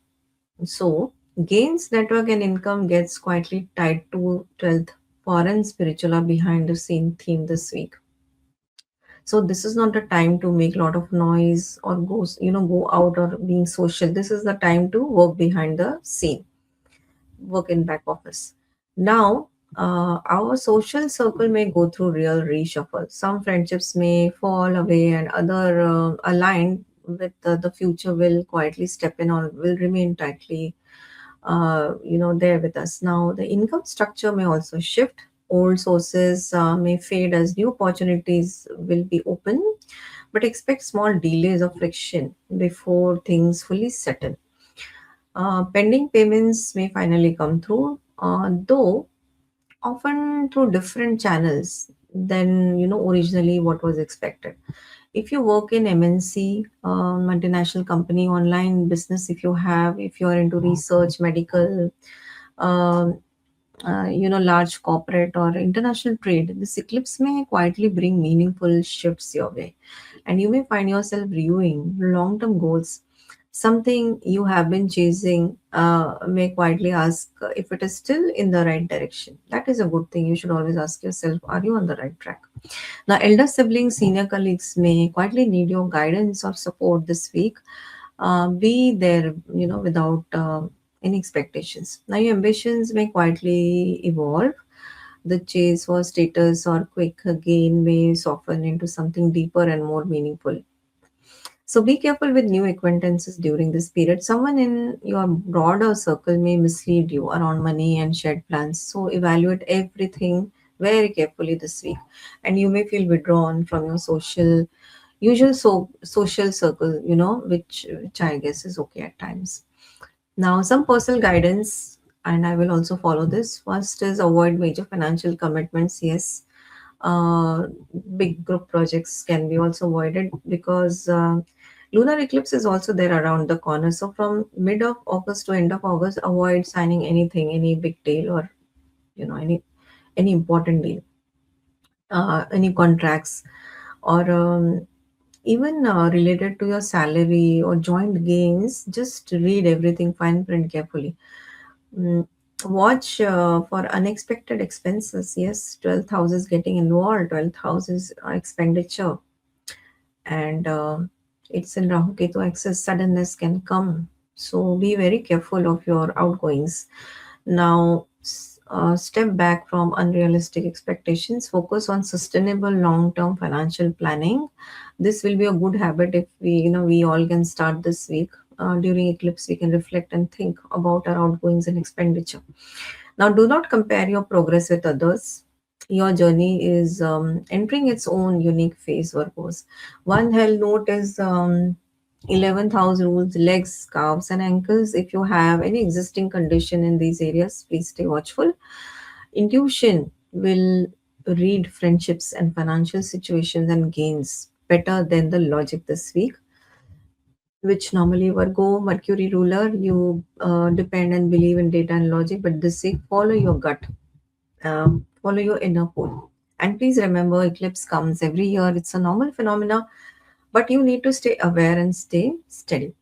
So gains, network and income gets quietly tied to 12th. Foreign spiritual are behind the scene theme this week. So this is not the time to make a lot of noise or go out or being social. This is the time to work behind the scene, work in back office. Now, our social circle may go through real reshuffle. Some friendships may fall away, and other aligned with the future will quietly step in or will remain tightly, there with us. Now, the income structure may also shift. Old sources may fade as new opportunities will be open, but expect small delays or friction before things fully settle. Pending payments may finally come through, though often through different channels than originally what was expected. If you work in MNC, multinational company, online business, if you are into research, medical, um, large corporate or international trade, this eclipse may quietly bring meaningful shifts your way. And you may find yourself reviewing long term goals. Something you have been chasing may quietly ask if it is still in the right direction. That is a good thing. You should always ask yourself, are you on the right track? Now, elder siblings, senior colleagues may quietly need your guidance or support this week. Be there, without any expectations. Now, your ambitions may quietly evolve. The chase for status or quick gain may soften into something deeper and more meaningful. So be careful with new acquaintances during this period. Someone in your broader circle may mislead you around money and shared plans. So evaluate everything very carefully this week. And you may feel withdrawn from your social circle, which I guess is okay at times. Now, some personal guidance, and I will also follow this. First is avoid major financial commitments. Yes, uh, big group projects can be also avoided because lunar eclipse is also there around the corner. So, from mid of August to end of August, avoid signing anything, any big deal or any important deal, any contracts, or even related to your salary or joint gains. Just read everything fine print carefully. Mm, Watch for unexpected expenses. Yes, 12th house is getting involved. 12th house is expenditure, and it's in Rahu Ketu access. Suddenness can come. So be very careful of your outgoings. Now, step back from unrealistic expectations. Focus on sustainable long-term financial planning. This will be a good habit if we all can start this week. During eclipse, we can reflect and think about our outgoings and expenditure. Now, do not compare your progress with others. Your journey is entering its own unique phase or course. One hell note is 11th house rules, legs, calves, and ankles. If you have any existing condition in these areas, please stay watchful. Intuition will read friendships and financial situations and gains better than the logic this week, which normally Virgo, Mercury ruler, you depend and believe in data and logic, but this week follow your gut, follow your inner pull. And please remember, eclipse comes every year. It's a normal phenomena, but you need to stay aware and stay steady.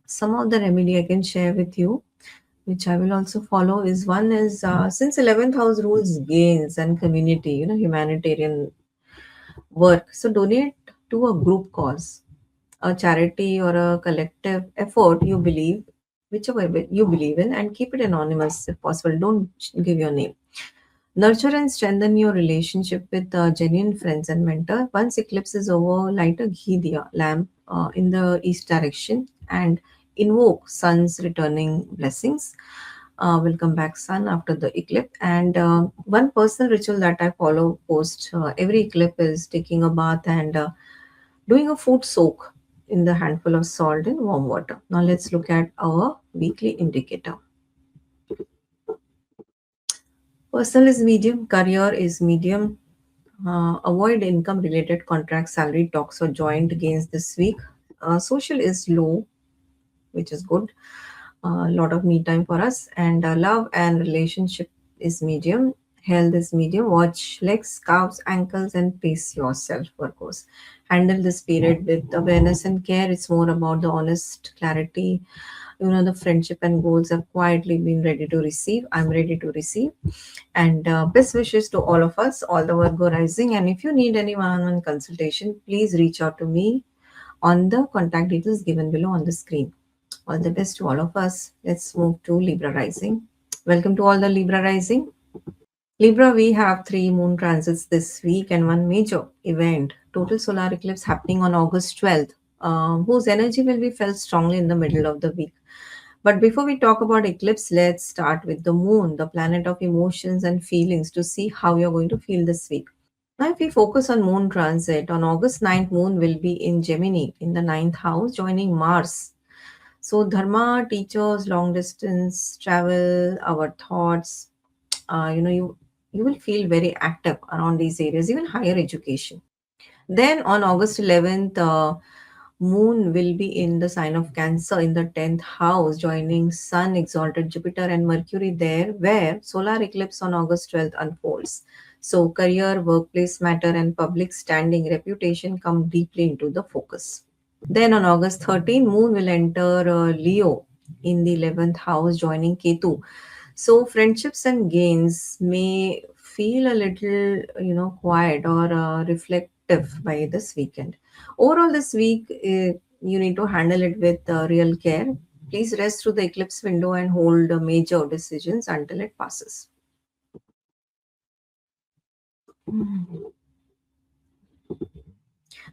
Some of the remedy I can share with you, which I will also follow, is one is since 11th house rules gains and community, humanitarian work. So donate to a group cause, a charity or a collective effort you believe, whichever way you believe in, and keep it anonymous if possible. Don't give your name. Nurture and strengthen your relationship with genuine friends and mentor. Once eclipse is over, light a ghee diya lamp in the east direction and invoke sun's returning blessings. Welcome back, sun, after the eclipse. And one personal ritual that I follow post every eclipse is taking a bath and doing a food soak. in the handful of salt in warm water. Now let's look at our weekly indicator. Personal is medium, career is medium. Avoid income related contracts, salary talks, or joint gains this week. Social is low, which is good. A lot of me time for us. And love and relationship is medium. Health is medium. Watch legs, calves, ankles, and pace yourself, Virgos. Handle this period with awareness and care. It's more about the honest clarity. The friendship and goals have quietly been ready to receive. I'm ready to receive. And best wishes to all of us, all the Virgo rising. And if you need any one-on-one consultation, please reach out to me on the contact details given below on the screen. All the best to all of us. Let's move to Libra rising. Welcome to all the Libra rising. Libra, we have three moon transits this week and one major event, total solar eclipse happening on August 12th, whose energy will be felt strongly in the middle of the week. But before we talk about eclipse, let's start with the moon, the planet of emotions and feelings, to see how you're going to feel this week. Now, if we focus on moon transit, on August 9th, moon will be in Gemini in the ninth house, joining Mars. So, dharma, teachers, long distance travel, our thoughts, you will feel very active around these areas, even higher education. Then on August 11th, Moon will be in the sign of Cancer in the 10th house, joining Sun, exalted Jupiter, and Mercury there, where solar eclipse on August 12th unfolds. So, career, workplace matter, and public standing, reputation come deeply into the focus. Then on August 13th, Moon will enter Leo in the 11th house, joining Ketu. So friendships and gains may feel a little, quiet or reflective by this weekend. Overall, this week, you need to handle it with real care. Please rest through the eclipse window and hold major decisions until it passes.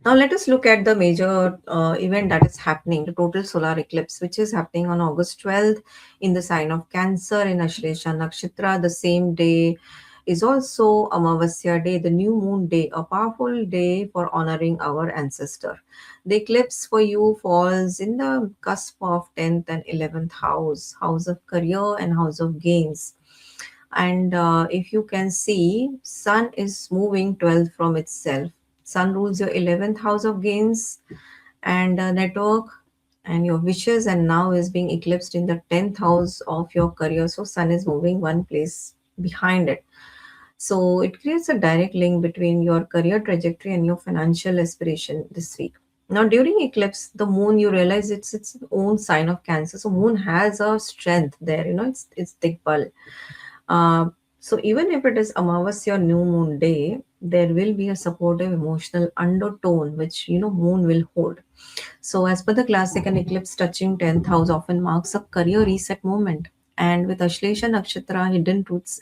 Now, let us look at the major event that is happening, the total solar eclipse, which is happening on August 12th in the sign of Cancer in Ashlesha Nakshatra. The same day is also Amavasya Day, the new moon day, a powerful day for honoring our ancestor. The eclipse for you falls in the cusp of 10th and 11th house of career and house of gains. And if you can see, Sun is moving 12th from itself. Sun rules your 11th house of gains and network and your wishes, and now is being eclipsed in the 10th house of your career. So Sun is moving one place behind it. So it creates a direct link between your career trajectory and your financial aspiration this week. Now, during eclipse, the moon, you realize it's its own sign of Cancer. So moon has a strength there. It's Digbal. So even if it is Amavasya new moon day, there will be a supportive emotional undertone which moon will hold. So as per the classic, an eclipse touching 10th house often marks a career reset moment. And with Ashlesha Nakshatra, hidden truths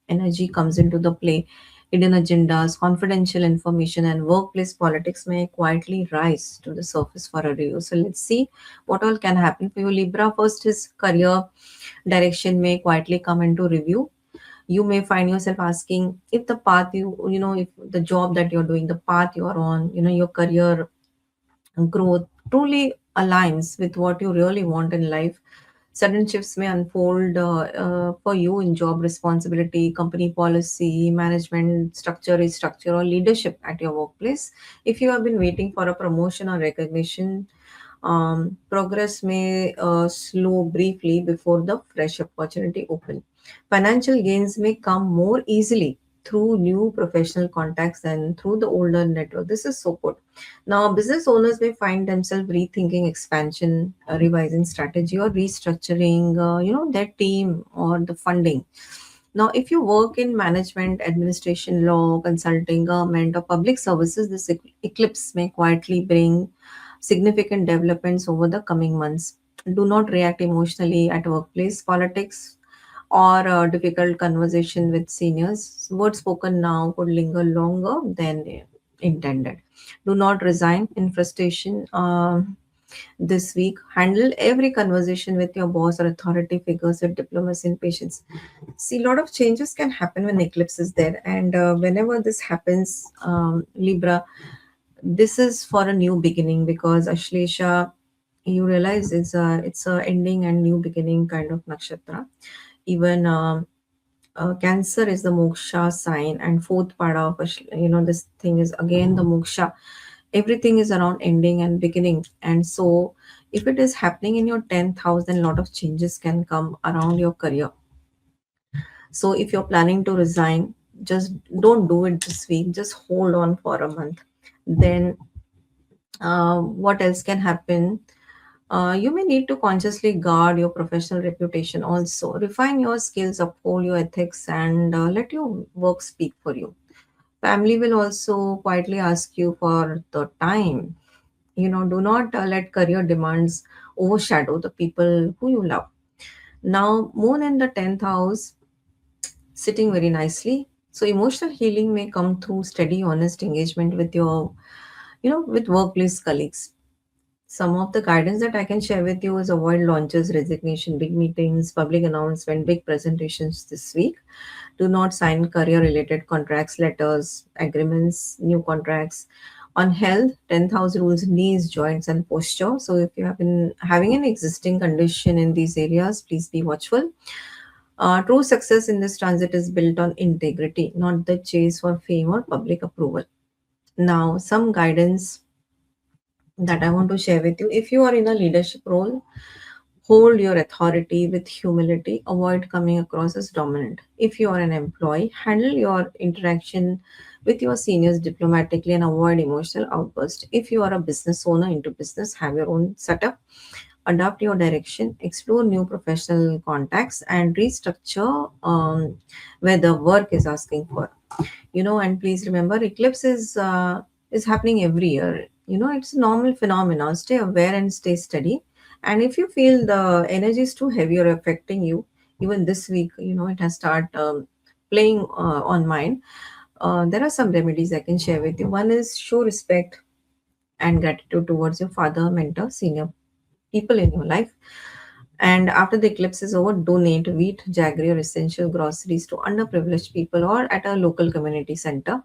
energy comes into the play. Hidden agendas, confidential information, and workplace politics may quietly rise to the surface for a review. So let's see what all can happen for you, Libra. First, his career direction may quietly come into review. You may find yourself asking if the path if the job that you're doing, the path you're on, your career growth truly aligns with what you really want in life. Sudden shifts may unfold for you in job responsibility, company policy, management structure, restructure, or leadership at your workplace. If you have been waiting for a promotion or recognition, progress may slow briefly before the fresh opportunity open. Financial gains may come more easily through new professional contacts than through the older network. This is so good. Now, business owners may find themselves rethinking expansion, revising strategy, or restructuring, their team or the funding. Now, if you work in management, administration, law, consulting, government, or public services, this eclipse may quietly bring significant developments over the coming months. Do not react emotionally at workplace politics or a difficult conversation with seniors. Words spoken now could linger longer than intended. Do not resign in frustration. This week, handle every conversation with your boss or authority figures with diplomacy and patience. See, a lot of changes can happen when eclipse is there, and whenever this happens, Libra, This is for a new beginning because Ashlesha, you realize it's a ending and new beginning kind of nakshatra. Even Cancer is the moksha sign, and fourth part of this thing is again the moksha. Everything is around ending and beginning, and so if it is happening in your 10th house, then a lot of changes can come around your career. So if you're planning to resign, just don't do it this week. Just hold on for a month. Then what else can happen? You may need to consciously guard your professional reputation also. Refine your skills, uphold your ethics, and let your work speak for you. Family will also quietly ask you for the time. Do not let career demands overshadow the people who you love. Now, moon in the 10th house, sitting very nicely. So, emotional healing may come through steady, honest engagement with with workplace colleagues. Some of the guidance that I can share with you is avoid launches, resignation, big meetings, public announcement, big presentations this week. Do not sign career related contracts, letters, agreements, new contracts. On health, 10th house rules knees, joints, and posture. So, if you have been having an existing condition in these areas, please be watchful. True success in this transit is built on integrity, not the chase for fame or public approval. Now, some guidance that I want to share with you. If you are in a leadership role, hold your authority with humility, avoid coming across as dominant. If you are an employee, handle your interaction with your seniors diplomatically and avoid emotional outbursts. If you are a business owner into business, have your own setup, adapt your direction, explore new professional contacts, and restructure where the work is asking for. And please remember, eclipse is happening every year. It's a normal phenomenon. Stay aware and stay steady. And if you feel the energy is too heavy or affecting you, even this week, it has started playing on mind. There are some remedies I can share with you. One is show respect and gratitude towards your father, mentor, senior people in your life. And after the eclipse is over, donate wheat, jaggery, or essential groceries to underprivileged people or at a local community center.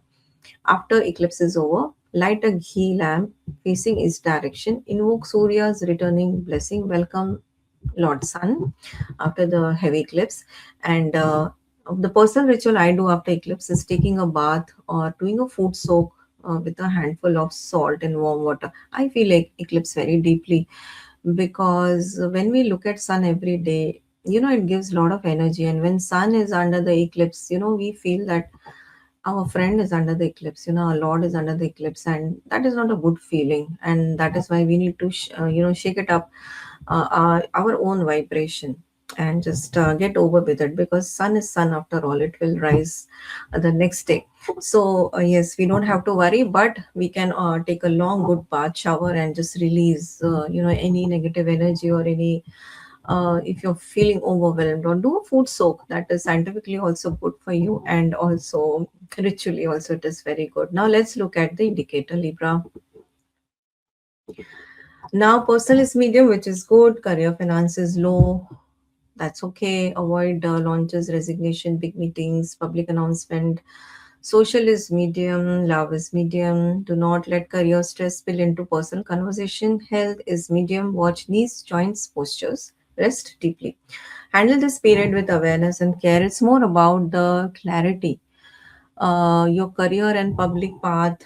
After eclipse is over, light a ghee lamp facing east direction. Invoke Surya's returning blessing. Welcome Lord Sun after the heavy eclipse. And the personal ritual I do after eclipse is taking a bath or doing a food soak with a handful of salt and warm water. I feel like eclipse very deeply because when we look at sun every day, it gives a lot of energy. And when sun is under the eclipse, we feel that our friend is under the eclipse, our Lord is under the eclipse, and that is not a good feeling. And that is why we need to shake it up, our own vibration, and just get over with it, because sun is sun after all. It will rise the next day. So yes, we don't have to worry, but we can take a long good bath shower and just release any negative energy or any if you're feeling overwhelmed, or do a food soak. That is scientifically also good for you, and also ritually also it is very good. Now let's look at the indicator, Libra. Now personal is medium, which is good. Career finance is low. That's okay. Avoid launches, resignation, big meetings, public announcement. Social is medium, love is medium. Do not let career stress spill into personal conversation. Health is medium. Watch knees, joints, postures. Rest deeply. Handle this period with awareness and care. It's more about the clarity. Your career and public path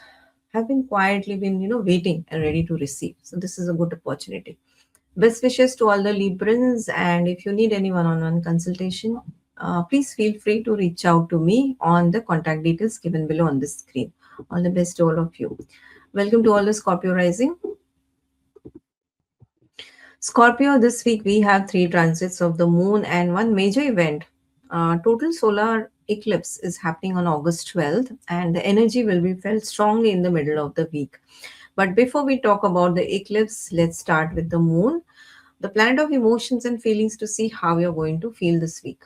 have been quietly been waiting and ready to receive. So this is a good opportunity. Best wishes to all the Librans, and if you need any one-on-one consultation, please feel free to reach out to me on the contact details given below on the screen. All the best to all of you. Welcome to all the Scorpio rising. Scorpio, this week we have three transits of the moon and one major event. Total solar eclipse is happening on August 12th, and the energy will be felt strongly in the middle of the week. But before we talk about the eclipse, let's start with the moon, the planet of emotions and feelings, to see how you're going to feel this week.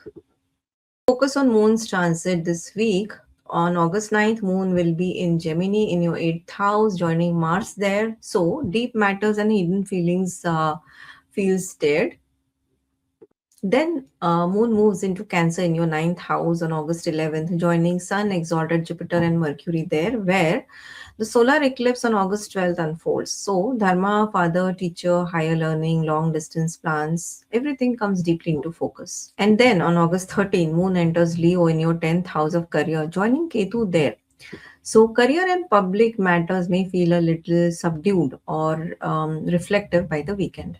Focus on moon's transit this week. On August 9th, moon will be in Gemini in your 8th house, joining Mars there. So deep matters and hidden feelings feel stirred. Then Moon moves into Cancer in your ninth house on August 11th, joining Sun, exalted Jupiter, and Mercury there, where the solar eclipse on August 12th unfolds. So, Dharma, father, teacher, higher learning, long distance plans, everything comes deeply into focus. And then on August 13th, Moon enters Leo in your 10th house of career, joining Ketu there. So, career and public matters may feel a little subdued or reflective by the weekend.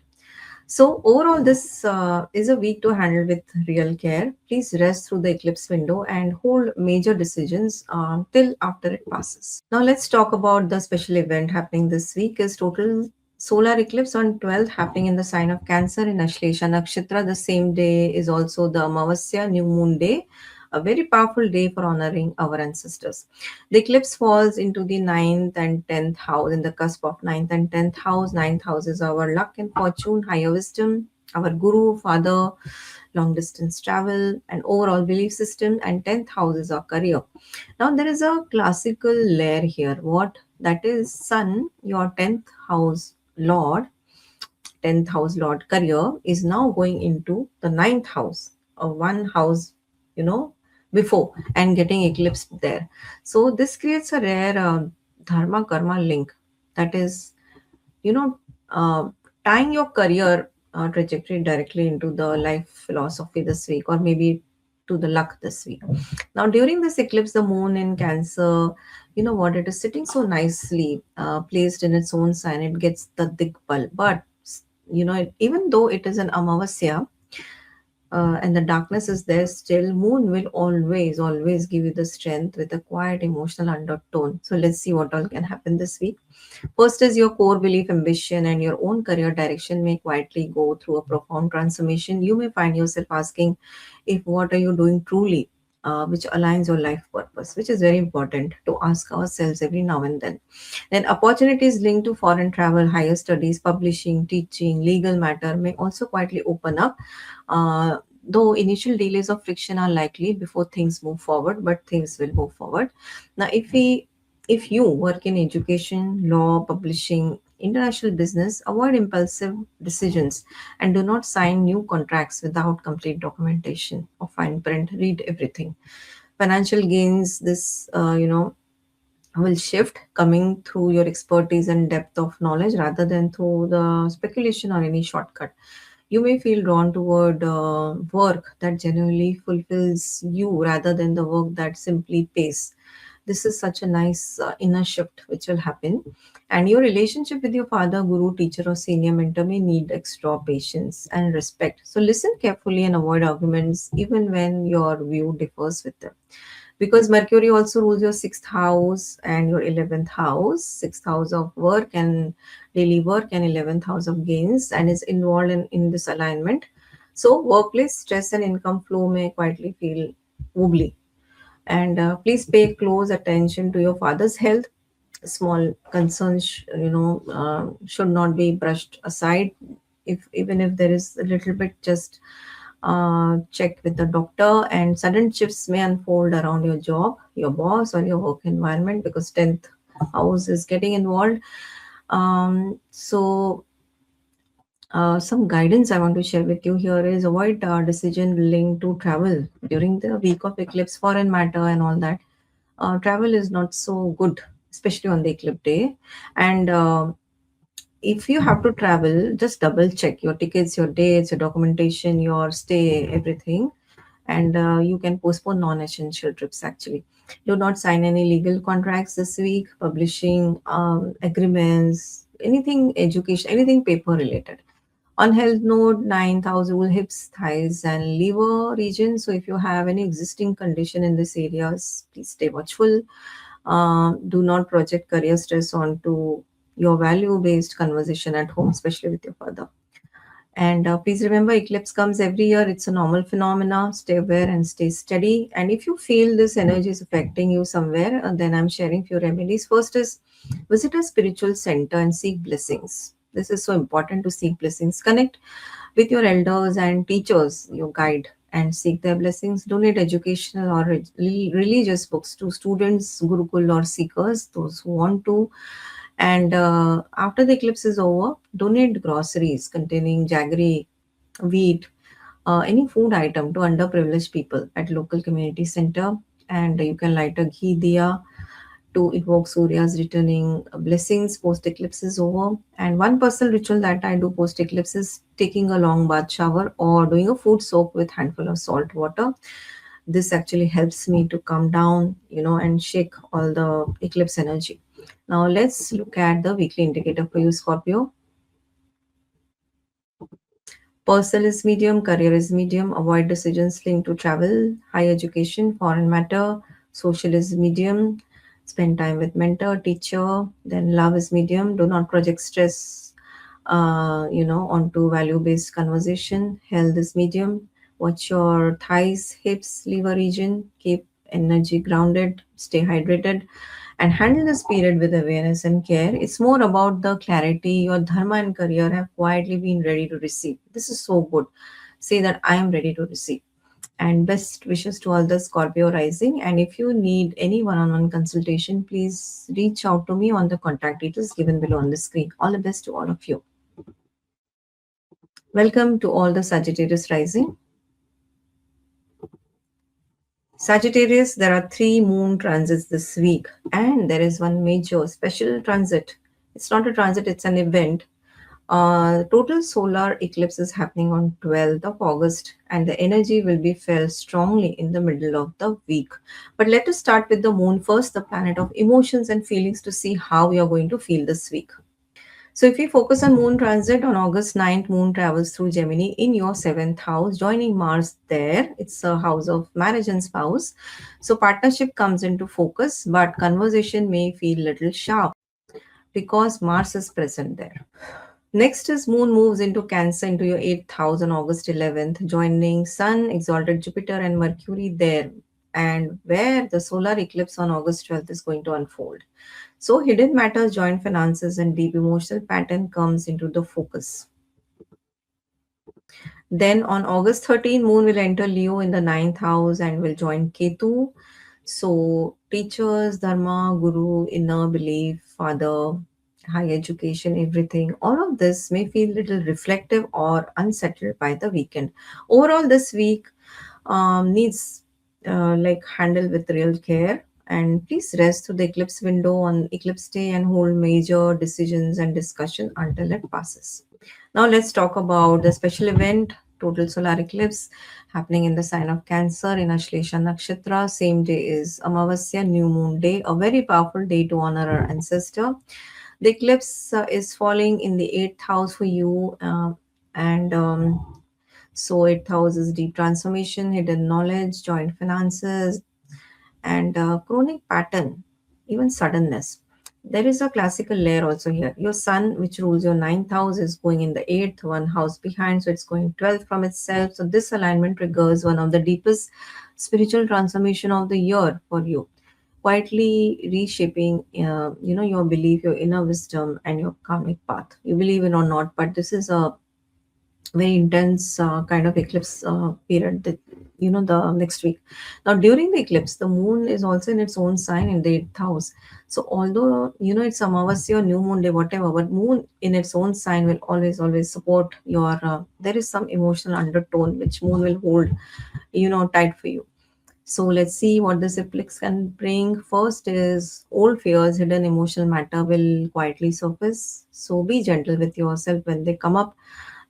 So, overall, this is a week to handle with real care. Please rest through the eclipse window and hold major decisions till after it passes. Now, let's talk about the special event happening this week. Is total solar eclipse on 12th happening in the sign of Cancer in Ashlesha Nakshatra. The same day is also the Amavasya, new moon day, a very powerful day for honoring our ancestors. The eclipse falls into the ninth and 10th house, in the cusp of ninth and 10th house. Ninth house is our luck and fortune, higher wisdom, our guru, father, long distance travel, and overall belief system. And 10th house is our career. Now, there is a classical layer here. What? That is Sun, your 10th house lord, 10th house lord career, is now going into the ninth house, one house, you know, before, and getting eclipsed there. So this creates a rare dharma karma link, that is, you know, tying your career trajectory directly into the life philosophy this week, or maybe to the luck this week. Now, during this eclipse, the moon in Cancer, you know what, it is sitting so nicely, placed in its own sign. It gets the Digbal, but even though it is an Amavasya, and the darkness is there still, moon will always give you the strength with a quiet emotional undertone. So let's see what all can happen this week. First is your core belief, ambition, and your own career direction may quietly go through a profound transformation. You may find yourself asking if what are you doing truly, which aligns your life purpose, which is very important to ask ourselves every now and then. Then opportunities linked to foreign travel, higher studies, publishing, teaching, legal matter may also quietly open up. Though initial delays of friction are likely before things move forward, but things will move forward. Now, if you work in education, law, publishing, international business, avoid impulsive decisions and do not sign new contracts without complete documentation or fine print. Read everything. Financial gains, this will shift coming through your expertise and depth of knowledge rather than through the speculation or any shortcut. You may feel drawn toward work that genuinely fulfills you rather than the work that simply pays. This is such a nice inner shift which will happen. And your relationship with your father, guru, teacher, or senior mentor may need extra patience and respect. So listen carefully and avoid arguments even when your view differs with them, because Mercury also rules your sixth house and your 11th house, sixth house of work and daily work, and 11th house of gains, and is involved in this alignment. So, workplace stress and income flow may quietly feel wobbly. And please pay close attention to your father's health. Small concerns, should not be brushed aside. If even if there is a little bit, just check with the doctor. And sudden shifts may unfold around your job, your boss, or your work environment, because 10th house is getting involved. So some guidance I want to share with you here is avoid decision linked to travel during the week of eclipse, foreign matter, and all that. Travel is not so good, especially on the eclipse day. And if you have to travel, just double check your tickets, your dates, your documentation, your stay, everything. And you can postpone non essential trips actually. Do not sign any legal contracts this week, publishing agreements, anything education, anything paper related. On health note, ninth house rule hips, thighs, and liver region. So if you have any existing condition in these areas, please stay watchful. Do not project career stress onto your value-based conversation at home, especially with your father. And please remember, eclipse comes every year. It's a normal phenomena. Stay aware and stay steady. And if you feel this energy is affecting you somewhere, then I'm sharing few remedies. First is visit a spiritual center and seek blessings. This is so important, to seek blessings. Connect with your elders and teachers, your guide, and seek their blessings. Donate educational or religious books to students, Gurukul, or seekers, those who want to. And after the eclipse is over, donate groceries containing jaggery, wheat, any food item to underprivileged people at local community center, and you can light a ghee diya to evoke Surya's returning blessings post eclipse is over. And one personal ritual that I do post eclipse is taking a long bath shower or doing a food soak with handful of salt water. This actually helps me to calm down, and shake all the eclipse energy. Now let's look at the weekly indicator for you, Scorpio. Personal is medium, career is medium. Avoid decisions linked to travel, higher education, foreign matter. Social is medium. Spend time with mentor, teacher. Then love is medium. Do not project stress, onto value-based conversation. Health is medium. Watch your thighs, hips, liver region. Keep energy grounded. Stay hydrated and handle this period with awareness and care. It's more about the clarity your dharma and career have quietly been ready to receive. This is so good. Say that I am ready to receive. And best wishes to all the Scorpio rising. And if you need any one on one consultation, please reach out to me on the contact details given below on the screen. All the best to all of you. Welcome to all the Sagittarius rising. Sagittarius, there are three moon transits this week, and there is one major special transit. It's not a transit, it's an event. Total solar eclipse is happening on 12th of August, and the energy will be felt strongly in the middle of the week. But let us start with the moon first, the planet of emotions and feelings, to see how you are going to feel this week. So, if we focus on moon transit on August 9th, moon travels through Gemini in your seventh house, joining Mars there. It's a house of marriage and spouse. So, partnership comes into focus, but conversation may feel little sharp because Mars is present there. Next is Moon moves into Cancer into your 8th house on August 11th, joining Sun, exalted Jupiter, and Mercury there, and where the solar eclipse on August 12th is going to unfold. So, hidden matters, joint finances, and deep emotional pattern comes into the focus. Then on August 13th, Moon will enter Leo in the ninth house and will join Ketu. So, teachers, Dharma, Guru, inner belief, father, high education, everything, all of this may feel little reflective or unsettled by the weekend. Overall, this week needs like handle with real care. And please rest through the eclipse window on eclipse day and hold major decisions and discussion until it passes. Now let's talk about the special event, total solar eclipse, happening in the sign of Cancer in Ashlesha Nakshatra. Same day is Amavasya, new moon day, a very powerful day to honor our ancestor. The eclipse is falling in the eighth house for you, and so eighth house is deep transformation, hidden knowledge, joint finances, and chronic pattern, even suddenness. There is a classical layer also here. Your sun, which rules your ninth house, is going in the eighth, one house behind, so it's going 12th from itself. So this alignment triggers one of the deepest spiritual transformation of the year for you, quietly reshaping, your belief, your inner wisdom, and your karmic path. You believe it or not, but this is a very intense kind of eclipse period that the next week. Now during the eclipse the moon is also in its own sign in the eighth house. So although it's amavasya or new moon day, whatever, but moon in its own sign will always support your there is some emotional undertone which moon will hold tight for you. So let's see what this eclipse can bring. First is old fears, hidden emotional matter will quietly surface. So be gentle with yourself when they come up.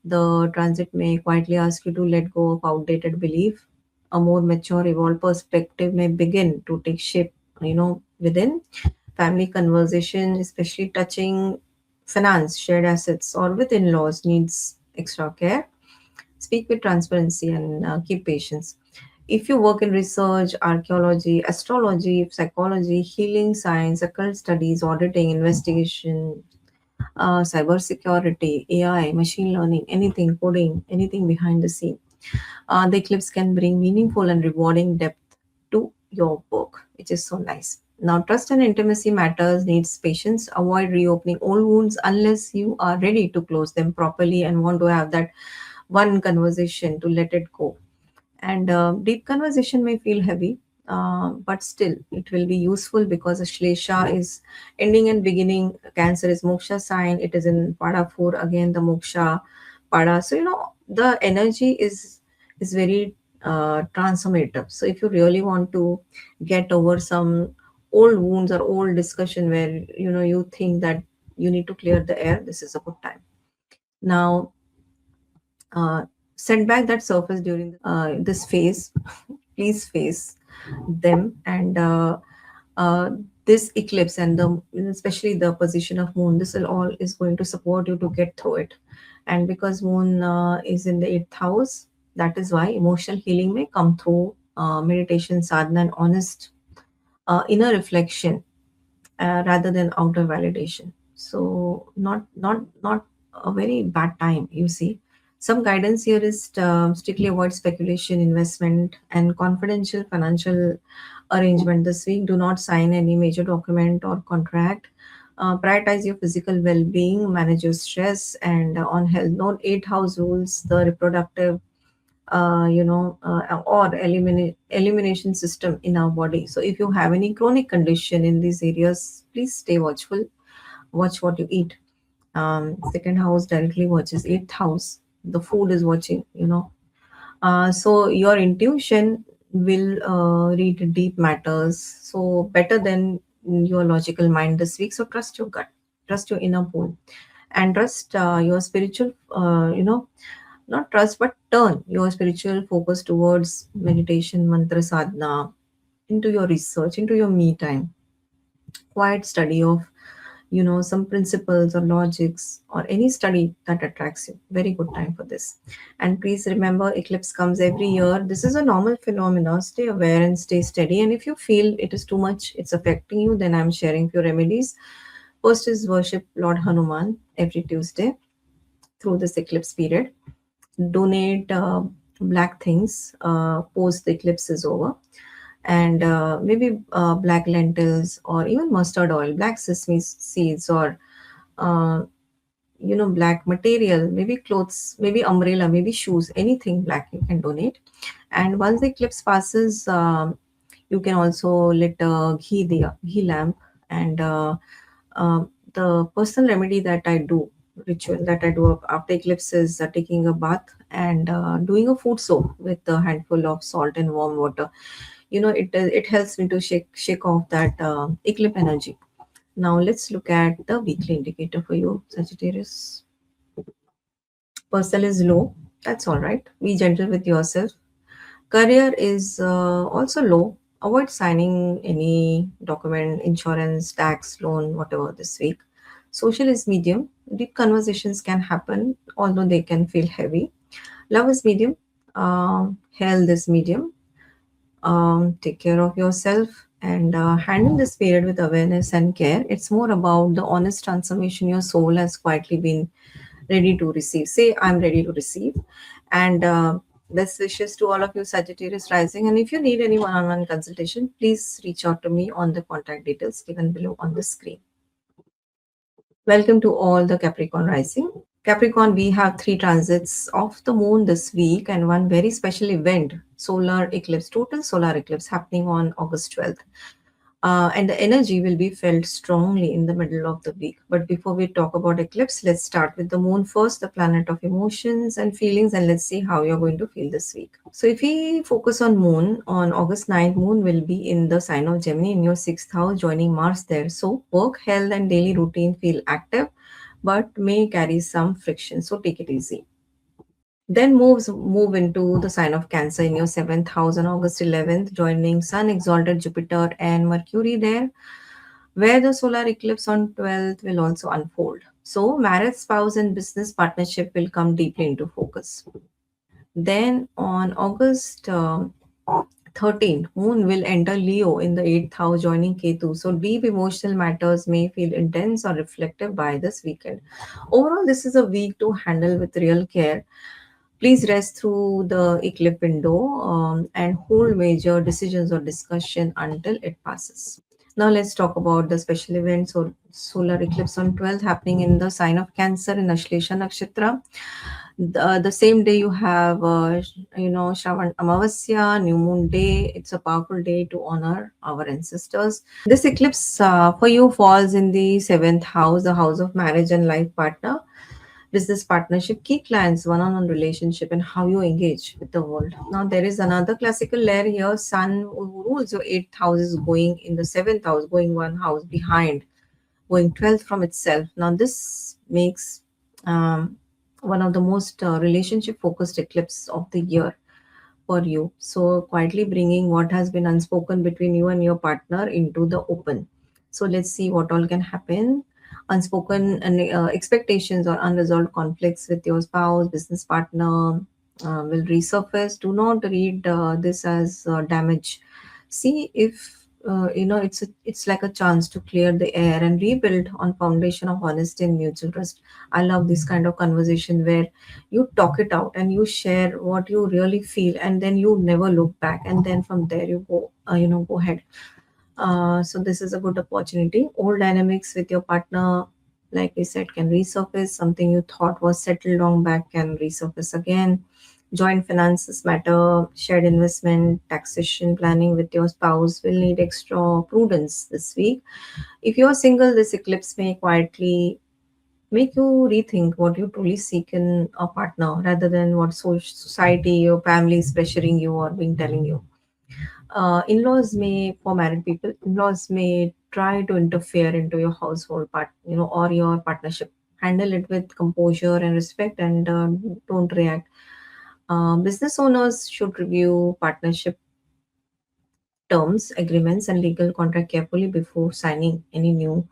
The transit may quietly ask you to let go of outdated belief. A more mature, evolved perspective may begin to take shape, within. Family conversation, especially touching finance, shared assets, or with in-laws, needs extra care. Speak with transparency and keep patience. If you work in research, archaeology, astrology, psychology, healing science, occult studies, auditing, investigation, cybersecurity, AI, machine learning, anything, coding, anything behind the scene, the eclipse can bring meaningful and rewarding depth to your work, which is so nice. Now, trust and intimacy matters, needs patience. Avoid reopening old wounds unless you are ready to close them properly and want to have that one conversation to let it go. And deep conversation may feel heavy, but still it will be useful because Ashlesha is ending and beginning. Cancer is moksha sign. It is in Pada 4 again, the moksha Pada. So the energy is is very transformative. So if you really want to get over some old wounds or old discussion where you think that you need to clear the air, this is a good time. Now, uh, setback that surface during this phase, please face them. And uh, this eclipse and the especially the position of moon, this will all is going to support you to get through it. And because moon is in the eighth house, that is why emotional healing may come through meditation, sadhana, and honest inner reflection rather than outer validation. So not a very bad time, you see. Some guidance here is strictly avoid speculation, investment, and confidential financial arrangement this week. Do not sign any major document or contract. Prioritize your physical well-being, manage your stress, and on health. Note eight house rules, the reproductive or elimination system in our body. So if you have any chronic condition in these areas, please stay watchful. Watch what you eat. Second house directly watches eighth house. The food is watching. So your intuition will read deep matters. So better than your logical mind this week. So trust your gut, trust your inner pole, and trust your spiritual. Not trust but turn your spiritual focus towards meditation, mantra sadhana, into your research, into your me time, quiet study of some principles or logics or any study that attracts you. Very good time for this. And please remember, eclipse comes every year. This is a normal phenomenon. Stay aware and stay steady. And if you feel it is too much, it's affecting you, then I'm sharing few remedies. First is worship Lord Hanuman every Tuesday through this eclipse period. Donate black things post the eclipse is over, and maybe black lentils or even mustard oil, black sesame seeds, or uh, black material, maybe clothes, maybe umbrella, maybe shoes, anything black you can donate. And once the eclipse passes, you can also lit a ghee lamp. And the personal remedy that I do, ritual that I do after eclipse is taking a bath and doing a food soak with a handful of salt and warm water. It helps me to shake off that eclipse energy. Now let's look at the weekly indicator for you, Sagittarius. Personal is low. That's all right. Be gentle with yourself. Career is also low. Avoid signing any document, insurance, tax, loan, whatever this week. Social is medium. Deep conversations can happen, although they can feel heavy. Love is medium. Health is medium. Take care of yourself and handle this period with awareness and care. It's more about the honest transformation your soul has quietly been ready to receive. Say, I'm ready to receive. And best wishes to all of you, Sagittarius rising. And if you need any one on one consultation, please reach out to me on the contact details given below on the screen. Welcome to all the Capricorn rising. Capricorn, we have three transits of the moon this week and one very special event, solar eclipse, total solar eclipse happening on August 12th. And the energy will be felt strongly in the middle of the week. But before we talk about eclipse, let's start with the moon first, the planet of emotions and feelings, and let's see how you're going to feel this week. So if we focus on moon, on August 9th, moon will be in the sign of Gemini in your sixth house, joining Mars there. So work, health, and daily routine feel active, but may carry some friction. So take it easy. Then move into the sign of Cancer in your seventh house on August 11th, joining Sun, exalted Jupiter, and Mercury there, where the solar eclipse on 12th will also unfold. So, marriage, spouse, and business partnership will come deeply into focus. Then on August 13th, Moon will enter Leo in the 8th house, joining Ketu. So, deep emotional matters may feel intense or reflective by this weekend. Overall, this is a week to handle with real care. Please rest through the eclipse window and hold major decisions or discussion until it passes. Now let's talk about the special events or solar eclipse on 12th happening in the sign of Cancer in Ashlesha Nakshatra. The same day you have, Shravan Amavasya, New Moon Day. It's a powerful day to honor our ancestors. This eclipse for you falls in the seventh house, the house of marriage and life partner. business partnership, key clients, one-on-one relationship, and how you engage with the world. Now there is another classical layer here. Sun who rules your eighth house is going in the seventh house, going one house behind, going 12th from itself. Now this makes one of the most relationship focused eclipse of the year for you. So, quietly bringing what has been unspoken between you and your partner into the open. So, let's see what all can happen. Unspoken expectations or unresolved conflicts with your spouse, business partner will resurface. Do not read this as damage. See if it's like a chance to clear the air and rebuild on foundation of honesty and mutual trust. I love this kind of conversation where you talk it out and you share what you really feel, and then you never look back, and then from there you go go ahead. So this is a good opportunity. Old dynamics with your partner, like we said, can resurface. Something you thought was settled long back can resurface again. Joint finances matter. Shared investment, taxation planning with your spouse will need extra prudence this week. If you're single, this eclipse may quietly make you rethink what you truly seek in a partner rather than what society or family is pressuring you or being telling you. In-laws may, for married people, in-laws may try to interfere into your household part, or your partnership. Handle it with composure and respect, and don't react. Business owners should review partnership terms, agreements, and legal contract carefully before signing any new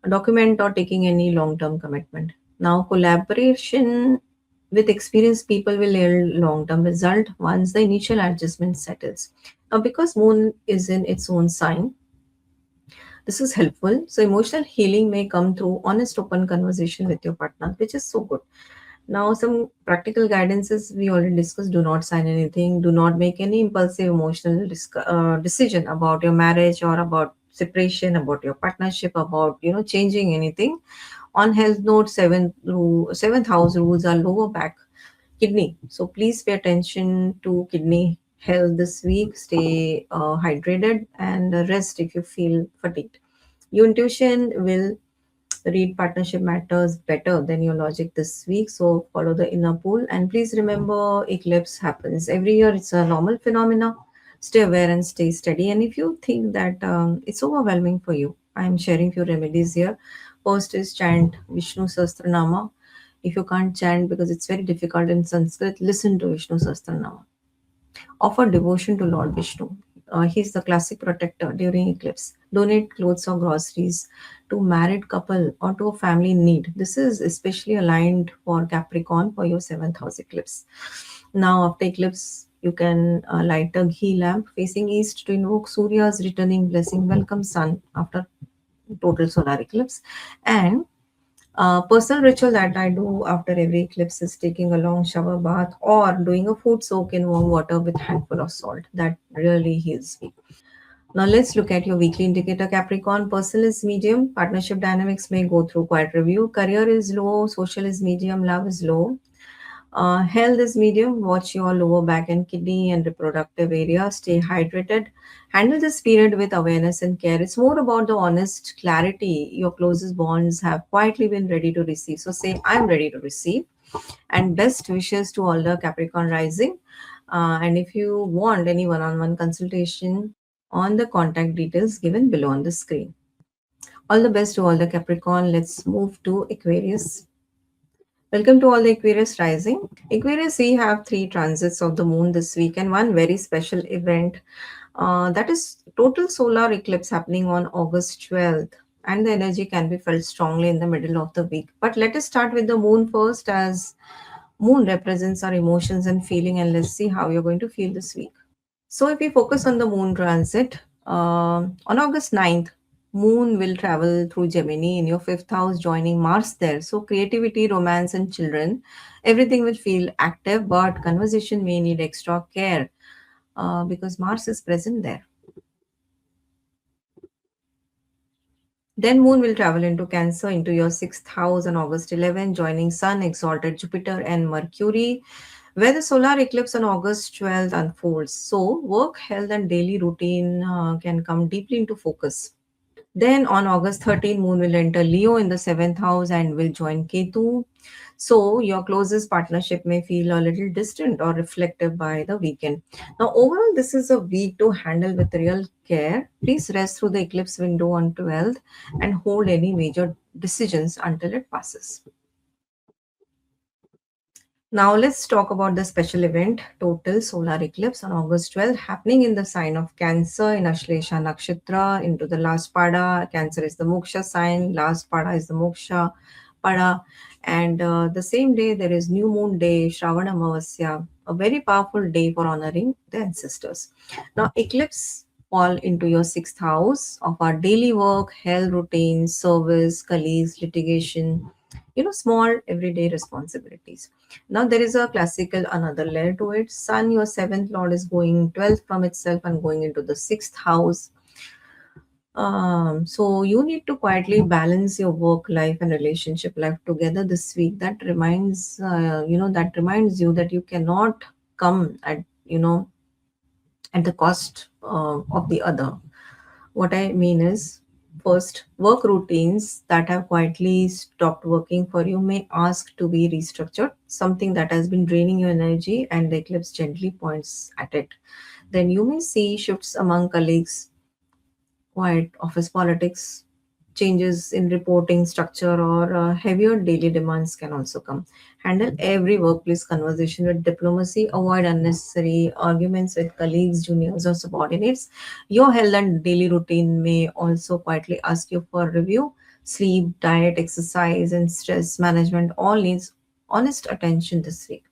document or taking any long-term commitment. Now, collaboration with experienced people will yield long-term result once the initial adjustment settles. Now, because Moon is in its own sign, this is helpful. So, emotional healing may come through honest, open conversation with your partner, which is so good. Now, some practical guidances we already discussed. Do not sign anything. Do not make any impulsive emotional decision about your marriage or about separation, about your partnership, about changing anything. On health note, seventh house rules are lower back, kidney. So please pay attention to kidney health this week. Stay hydrated and rest if you feel fatigued. Your intuition will read partnership matters better than your logic this week. So follow the inner pull, and please remember eclipse happens every year. It's a normal phenomena. Stay aware and stay steady. And if you think that it's overwhelming for you, I am sharing few remedies here. First is chant Vishnu Sahasranama. If you can't chant because it's very difficult in Sanskrit, listen to Vishnu Sahasranama. Offer devotion to Lord Vishnu. He's the classic protector during eclipse. Donate clothes or groceries to married couple or to a family in need. This is especially aligned for Capricorn for your seventh house eclipse. Now, after eclipse, you can light a ghee lamp facing east to invoke Surya's returning blessing. Welcome sun after total solar eclipse. And personal ritual that I do after every eclipse is taking a long shower bath or doing a food soak in warm water with handful of salt. That really heals me. Now let's look at your weekly indicator. Capricorn, personal is medium, partnership dynamics may go through quiet review, career is low, social is medium, love is low. Health is medium. Watch your lower back and kidney and reproductive area. Stay hydrated. Handle this period with awareness and care. It's more about the honest clarity your closest bonds have quietly been ready to receive. So say, I'm ready to receive. And best wishes to all the Capricorn rising. And if you want any one on one consultation, on the contact details given below on the screen. All the best to all the Capricorn. Let's move to Aquarius. Welcome to all the Aquarius rising. Aquarius, we have three transits of the moon this week and one very special event. That is total solar eclipse happening on August 12th. And the energy can be felt strongly in the middle of the week. But let us start with the moon first, as moon represents our emotions and feeling, and let's see how you're going to feel this week. So, if we focus on the moon transit, on August 9th, moon will travel through Gemini in your fifth house, joining Mars there. So, creativity, romance, and children, everything will feel active, but conversation may need extra care because Mars is present there. Then Moon will travel into Cancer, into your sixth house on August 11, joining Sun, exalted Jupiter, and Mercury, where the solar eclipse on August 12th unfolds. So, work, health, and daily routine can come deeply into focus. Then on August 13, Moon will enter Leo in the seventh house and will join Ketu. So your closest partnership may feel a little distant or reflective by the weekend. Now, overall, this is a week to handle with real care. Please rest through the eclipse window on 12th and hold any major decisions until it passes. Now let's talk about the special event, Total Solar Eclipse on August 12th, happening in the sign of Cancer in Ashlesha Nakshatra into the last pada. Cancer is the Moksha sign, last pada is the Moksha pada. And the same day, there is New Moon Day, Shravana Amavasya, a very powerful day for honoring the ancestors. Now, eclipse fall into your sixth house of our daily work, health routines, service, colleagues, litigation, small everyday responsibilities. Now there is a classical another layer to it. Sun, your seventh lord, is going 12th from itself and going into the sixth house. So you need to quietly balance your work life and relationship life together this week. That reminds you that you cannot come at the cost of the other. What I mean is, first, work routines that have quietly stopped working for you may ask to be restructured, something that has been draining your energy, and the eclipse gently points at it. Then you may see shifts among colleagues, quiet office politics, changes in reporting structure, or heavier daily demands can also come. Handle every workplace conversation with diplomacy, avoid unnecessary arguments with colleagues, juniors, or subordinates. Your health and daily routine may also quietly ask you for review. Sleep, diet, exercise, and stress management all needs honest attention this week.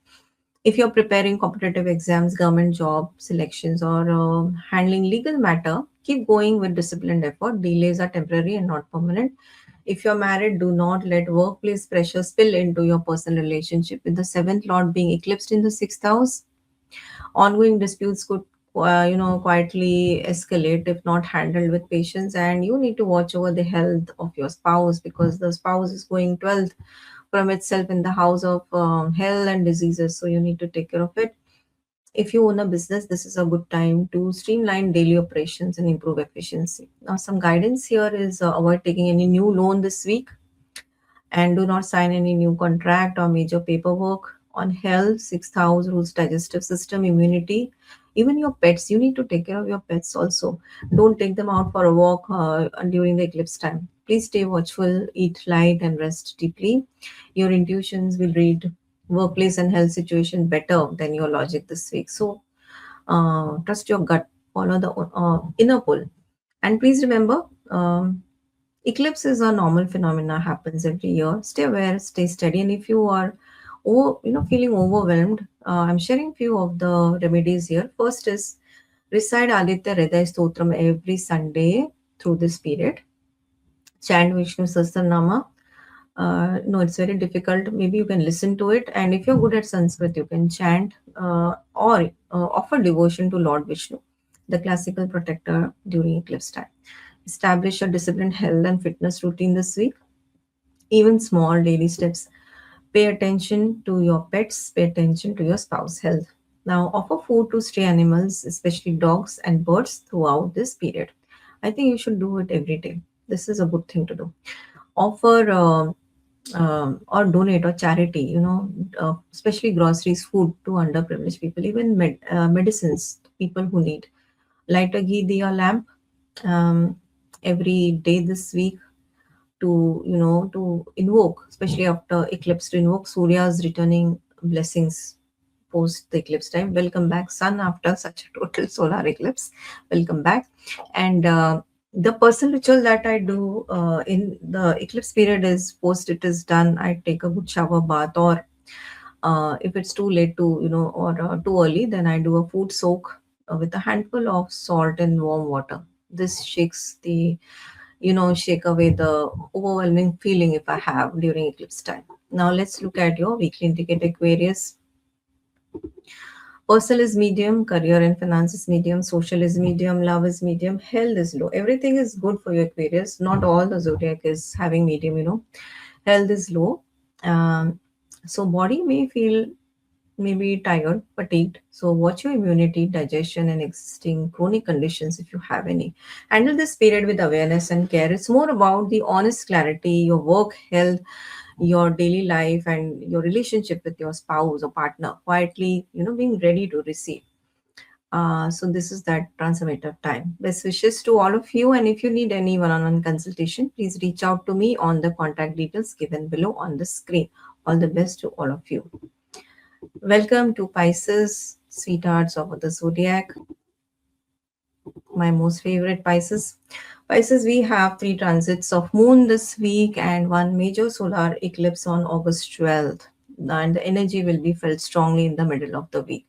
If you're preparing competitive exams, government job selections, or handling legal matter, keep going with disciplined effort. Delays are temporary and not permanent. If you're married, do not let workplace pressure spill into your personal relationship. With the seventh lord being eclipsed in the sixth house, ongoing disputes could quietly escalate if not handled with patience, and you need to watch over the health of your spouse because the spouse is going 12th from itself in the house of health and diseases, so you need to take care of it. If you own a business, this is a good time to streamline daily operations and improve efficiency. Now some guidance here is avoid taking any new loan this week and do not sign any new contract or major paperwork. On health, sixth house rules digestive system, immunity, even your pets. You need to take care of your pets also. Don't take them out for a walk during the eclipse time. Please stay watchful, eat light, and rest deeply. Your intuitions will read workplace and health situation better than your logic this week. So trust your gut, follow the inner pull, and please remember. Eclipse is a normal phenomena, happens every year. Stay aware, stay steady, and if you are, feeling overwhelmed, I'm sharing few of the remedies here. First is recite Aditya Hriday Stotram every Sunday through this period. Chant Vishnu Sahasranama. No, it's very difficult. Maybe you can listen to it, and if you're good at Sanskrit, you can chant or offer devotion to Lord Vishnu, the classical protector during eclipse time. Establish a disciplined health and fitness routine this week. Even small daily steps. Pay attention to your pets, pay attention to your spouse health. Now, offer food to stray animals, especially dogs and birds, throughout this period. I think you should do it every day. This is a good thing to do. Offer or donate or charity, especially groceries, food to underprivileged people, even medicines to people who need. Light a ghee diya lamp um, every day this week to invoke, especially after eclipse, to invoke Surya's returning blessings post the eclipse time. Welcome back, sun, after such a total solar eclipse. Welcome back. And the personal ritual that I do in the eclipse period is, post it is done, I take a good shower bath, or if it's too late to, or too early, then I do a food soak with a handful of salt and warm water. This shake away the overwhelming feeling if I have during eclipse time. Now let's look at your weekly indicator. Aquarius. Personal is medium, career and finance is medium, social is medium, love is medium, health is low. Everything is good for your Aquarius. Not all the zodiac is having medium. Health is low. Um, so body may feel maybe tired, fatigued. So watch your immunity, digestion, and existing chronic conditions if you have any. Handle this period with awareness and care. It's more about the honest clarity, your work, health, your daily life, and your relationship with your spouse or partner. Quietly, being ready to receive. So this is that transformative time. Best wishes to all of you. And if you need any one-on-one consultation, please reach out to me on the contact details given below on the screen. All the best to all of you. Welcome to Pisces, sweethearts of the Zodiac, my most favorite Pisces. Pisces, we have three transits of moon this week and one major solar eclipse on August 12th. And the energy will be felt strongly in the middle of the week.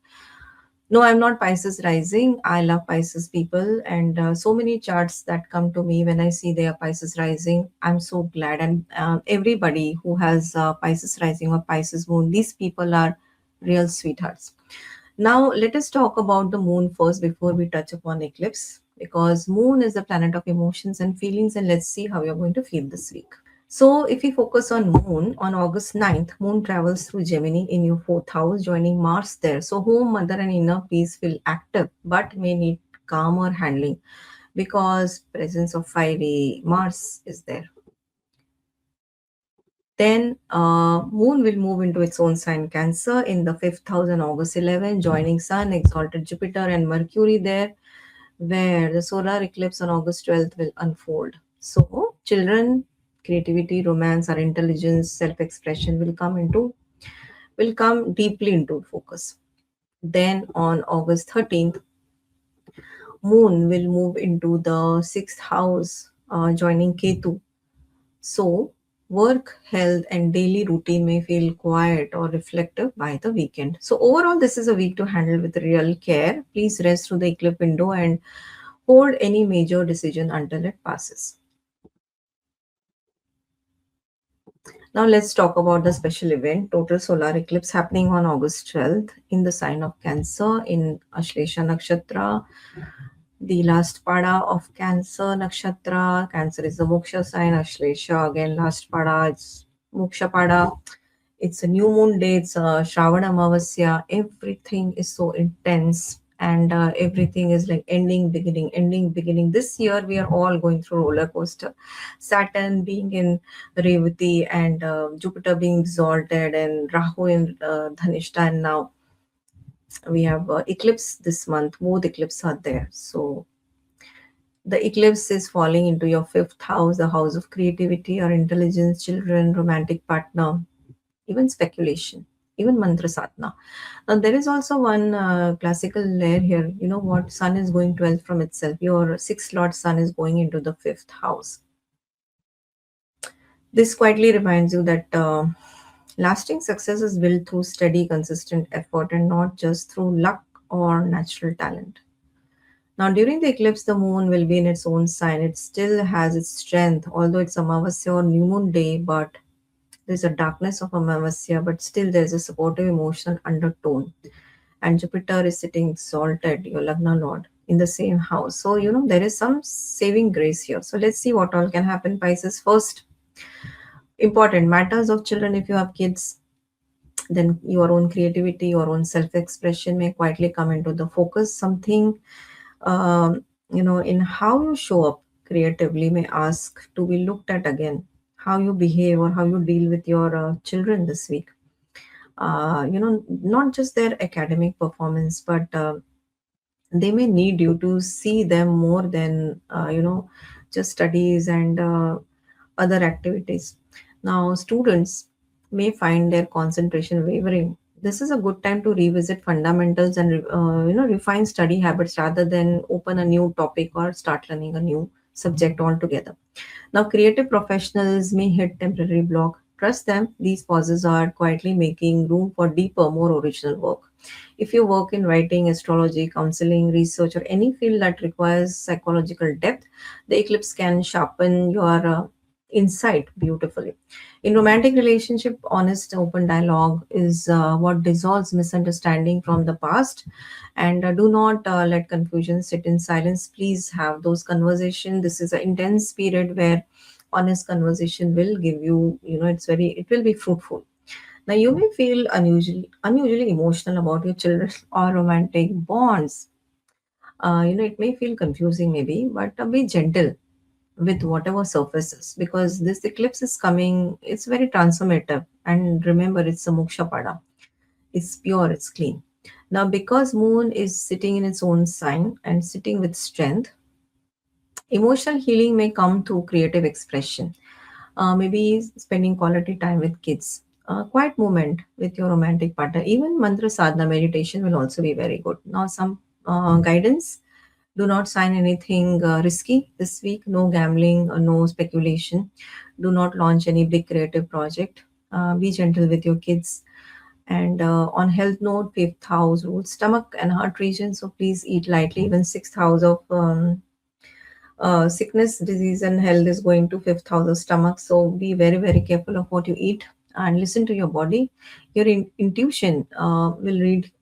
No, I'm not Pisces rising. I love Pisces people, and so many charts that come to me when I see they are Pisces rising. I'm so glad, and everybody who has Pisces rising or Pisces moon, these people are real sweethearts. Now, let us talk about the moon first before we touch upon eclipse, because moon is the planet of emotions and feelings, and let's see how you're going to feel this week. So, if we focus on Moon, on August 9th, Moon travels through Gemini in your fourth house, joining Mars there. So, home, mother, and inner peace feel active but may need calmer handling because presence of fiery Mars is there. Then Moon will move into its own sign Cancer in the fifth house on August 11, joining Sun, exalted Jupiter, and Mercury there, where the solar eclipse on August 12th will unfold. So, children, creativity, romance, or intelligence, self-expression will come deeply into focus. Then on August 13th, Moon will move into the sixth house, joining Ketu. So, work, health, and daily routine may feel quiet or reflective by the weekend. So, overall, this is a week to handle with real care. Please rest through the eclipse window and hold any major decision until it passes. Now let's talk about the special event, total solar eclipse happening on August 12th in the sign of Cancer in Ashlesha Nakshatra, the last pada of Cancer Nakshatra. Cancer is the moksha sign, Ashlesha again last pada, it's moksha pada. It's a new moon day, it's a Shravana Amavasya. Everything is so intense and everything is like ending, beginning, ending, beginning. This year we are all going through roller coaster. Saturn being in Revati and Jupiter being exalted and Rahu in Dhanishta, and now we have eclipse this month. Both eclipses are there. So the eclipse is falling into your fifth house, the house of creativity or intelligence, children, romantic partner, even speculation, even mantra sadhana. Now, there is also one classical layer here. You know what? Sun is going 12th from itself. Your sixth lord sun is going into the fifth house. This quietly reminds you that lasting success is built through steady, consistent effort and not just through luck or natural talent. Now, during the eclipse, the moon will be in its own sign. It still has its strength, although it's Amavasya or new moon day, but there's a darkness of Amavasya, but still there's a supportive emotional undertone. And Jupiter is sitting exalted, your Lagna Lord, in the same house. So, there is some saving grace here. So, let's see what all can happen. Pisces, first, important matters of children. If you have kids, then your own creativity, your own self expression may quietly come into the focus. Something, in how you show up creatively may ask to be looked at again. How you behave or how you deal with your children this week. Not just their academic performance, but they may need you to see them more than just studies and other activities. Now students may find their concentration wavering. This is a good time to revisit fundamentals and refine study habits rather than open a new topic or start learning a new subject altogether. Now, creative professionals may hit temporary block. Trust them, these pauses are quietly making room for deeper, more original work. If you work in writing, astrology, counseling, research, or any field that requires psychological depth, the eclipse can sharpen your insight beautifully. In romantic relationship, honest, open dialogue is what dissolves misunderstanding from the past, and do not let confusion sit in silence. Please have those conversations. This is an intense period where honest conversation will give you, it will be fruitful. Now, you may feel unusually emotional about your children or romantic bonds. It may feel confusing, maybe, but be gentle with whatever surfaces, because this eclipse is coming. It's very transformative, and remember, it's a moksha pada. It's pure, it's clean. Now, because Moon is sitting in its own sign and sitting with strength, emotional healing may come through creative expression. Maybe spending quality time with kids, quiet moment with your romantic partner, even mantra sadhana meditation will also be very good. Now, some guidance: do not sign anything risky this week, no gambling, no speculation. Do not launch any big creative project. Be gentle with your kids. And on health note, fifth house rules stomach and heart region. So please eat lightly. Even sixth house of sickness, disease, and health is going to fifth house of stomach. So be very, very careful of what you eat and listen to your body. Your intuition will read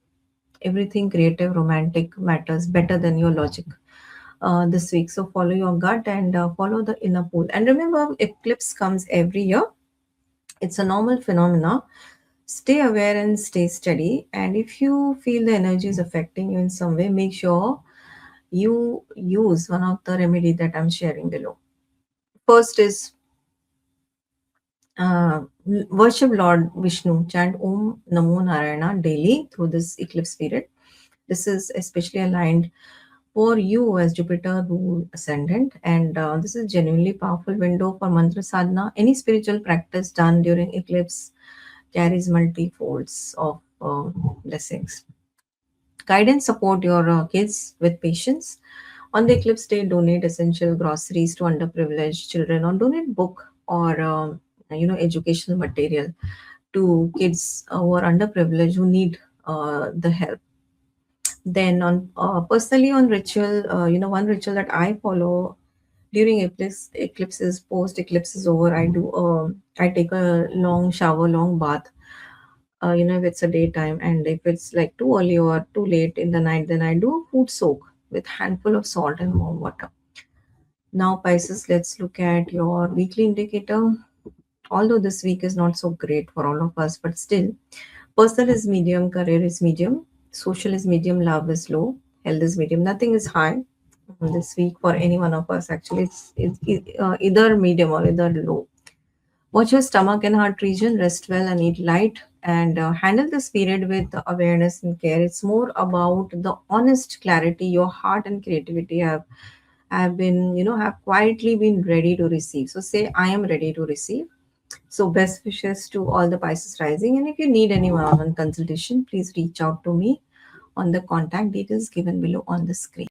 everything creative, romantic matters better than your logic this week. So follow your gut and follow the inner pool. And remember, eclipse comes every year. It's a normal phenomena. Stay aware and stay steady. And if you feel the energy is affecting you in some way, make sure you use one of the remedy that I'm sharing below. First is worship Lord Vishnu, chant Om Namo Narayana daily through this eclipse period. This is especially aligned for you as Jupiter rule ascendant, and this is genuinely powerful window for mantra sadhana. Any spiritual practice done during eclipse carries multi-folds of blessings. Guidance: support your kids with patience. On the eclipse day, donate essential groceries to underprivileged children, or donate book or educational material to kids who are underprivileged who need the help. Then on personally on ritual, one ritual that I follow during eclipses, post eclipse is over, I take a long shower, long bath. If it's a daytime, and if it's like too early or too late in the night, then I do food soak with handful of salt and warm water. Now, Pisces, let's look at your weekly indicator. Although this week is not so great for all of us, but still, personal is medium, career is medium, social is medium, love is low, health is medium. Nothing is high this week for any one of us. Actually, it's either medium or either low. Watch your stomach and heart region, rest well and eat light, and handle this period with awareness and care. It's more about the honest clarity your heart and creativity have been, have quietly been ready to receive. So say, I am ready to receive. So best wishes to all the Pisces rising. And if you need any one-on-one consultation, please reach out to me on the contact details given below on the screen.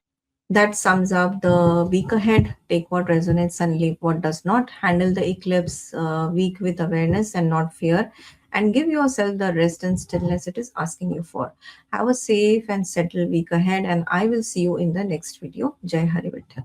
That sums up the week ahead. Take what resonates and leave what does not. Handle the eclipse week with awareness and not fear. And give yourself the rest and stillness it is asking you for. Have a safe and settled week ahead. And I will see you in the next video. Jai Hari Vittal.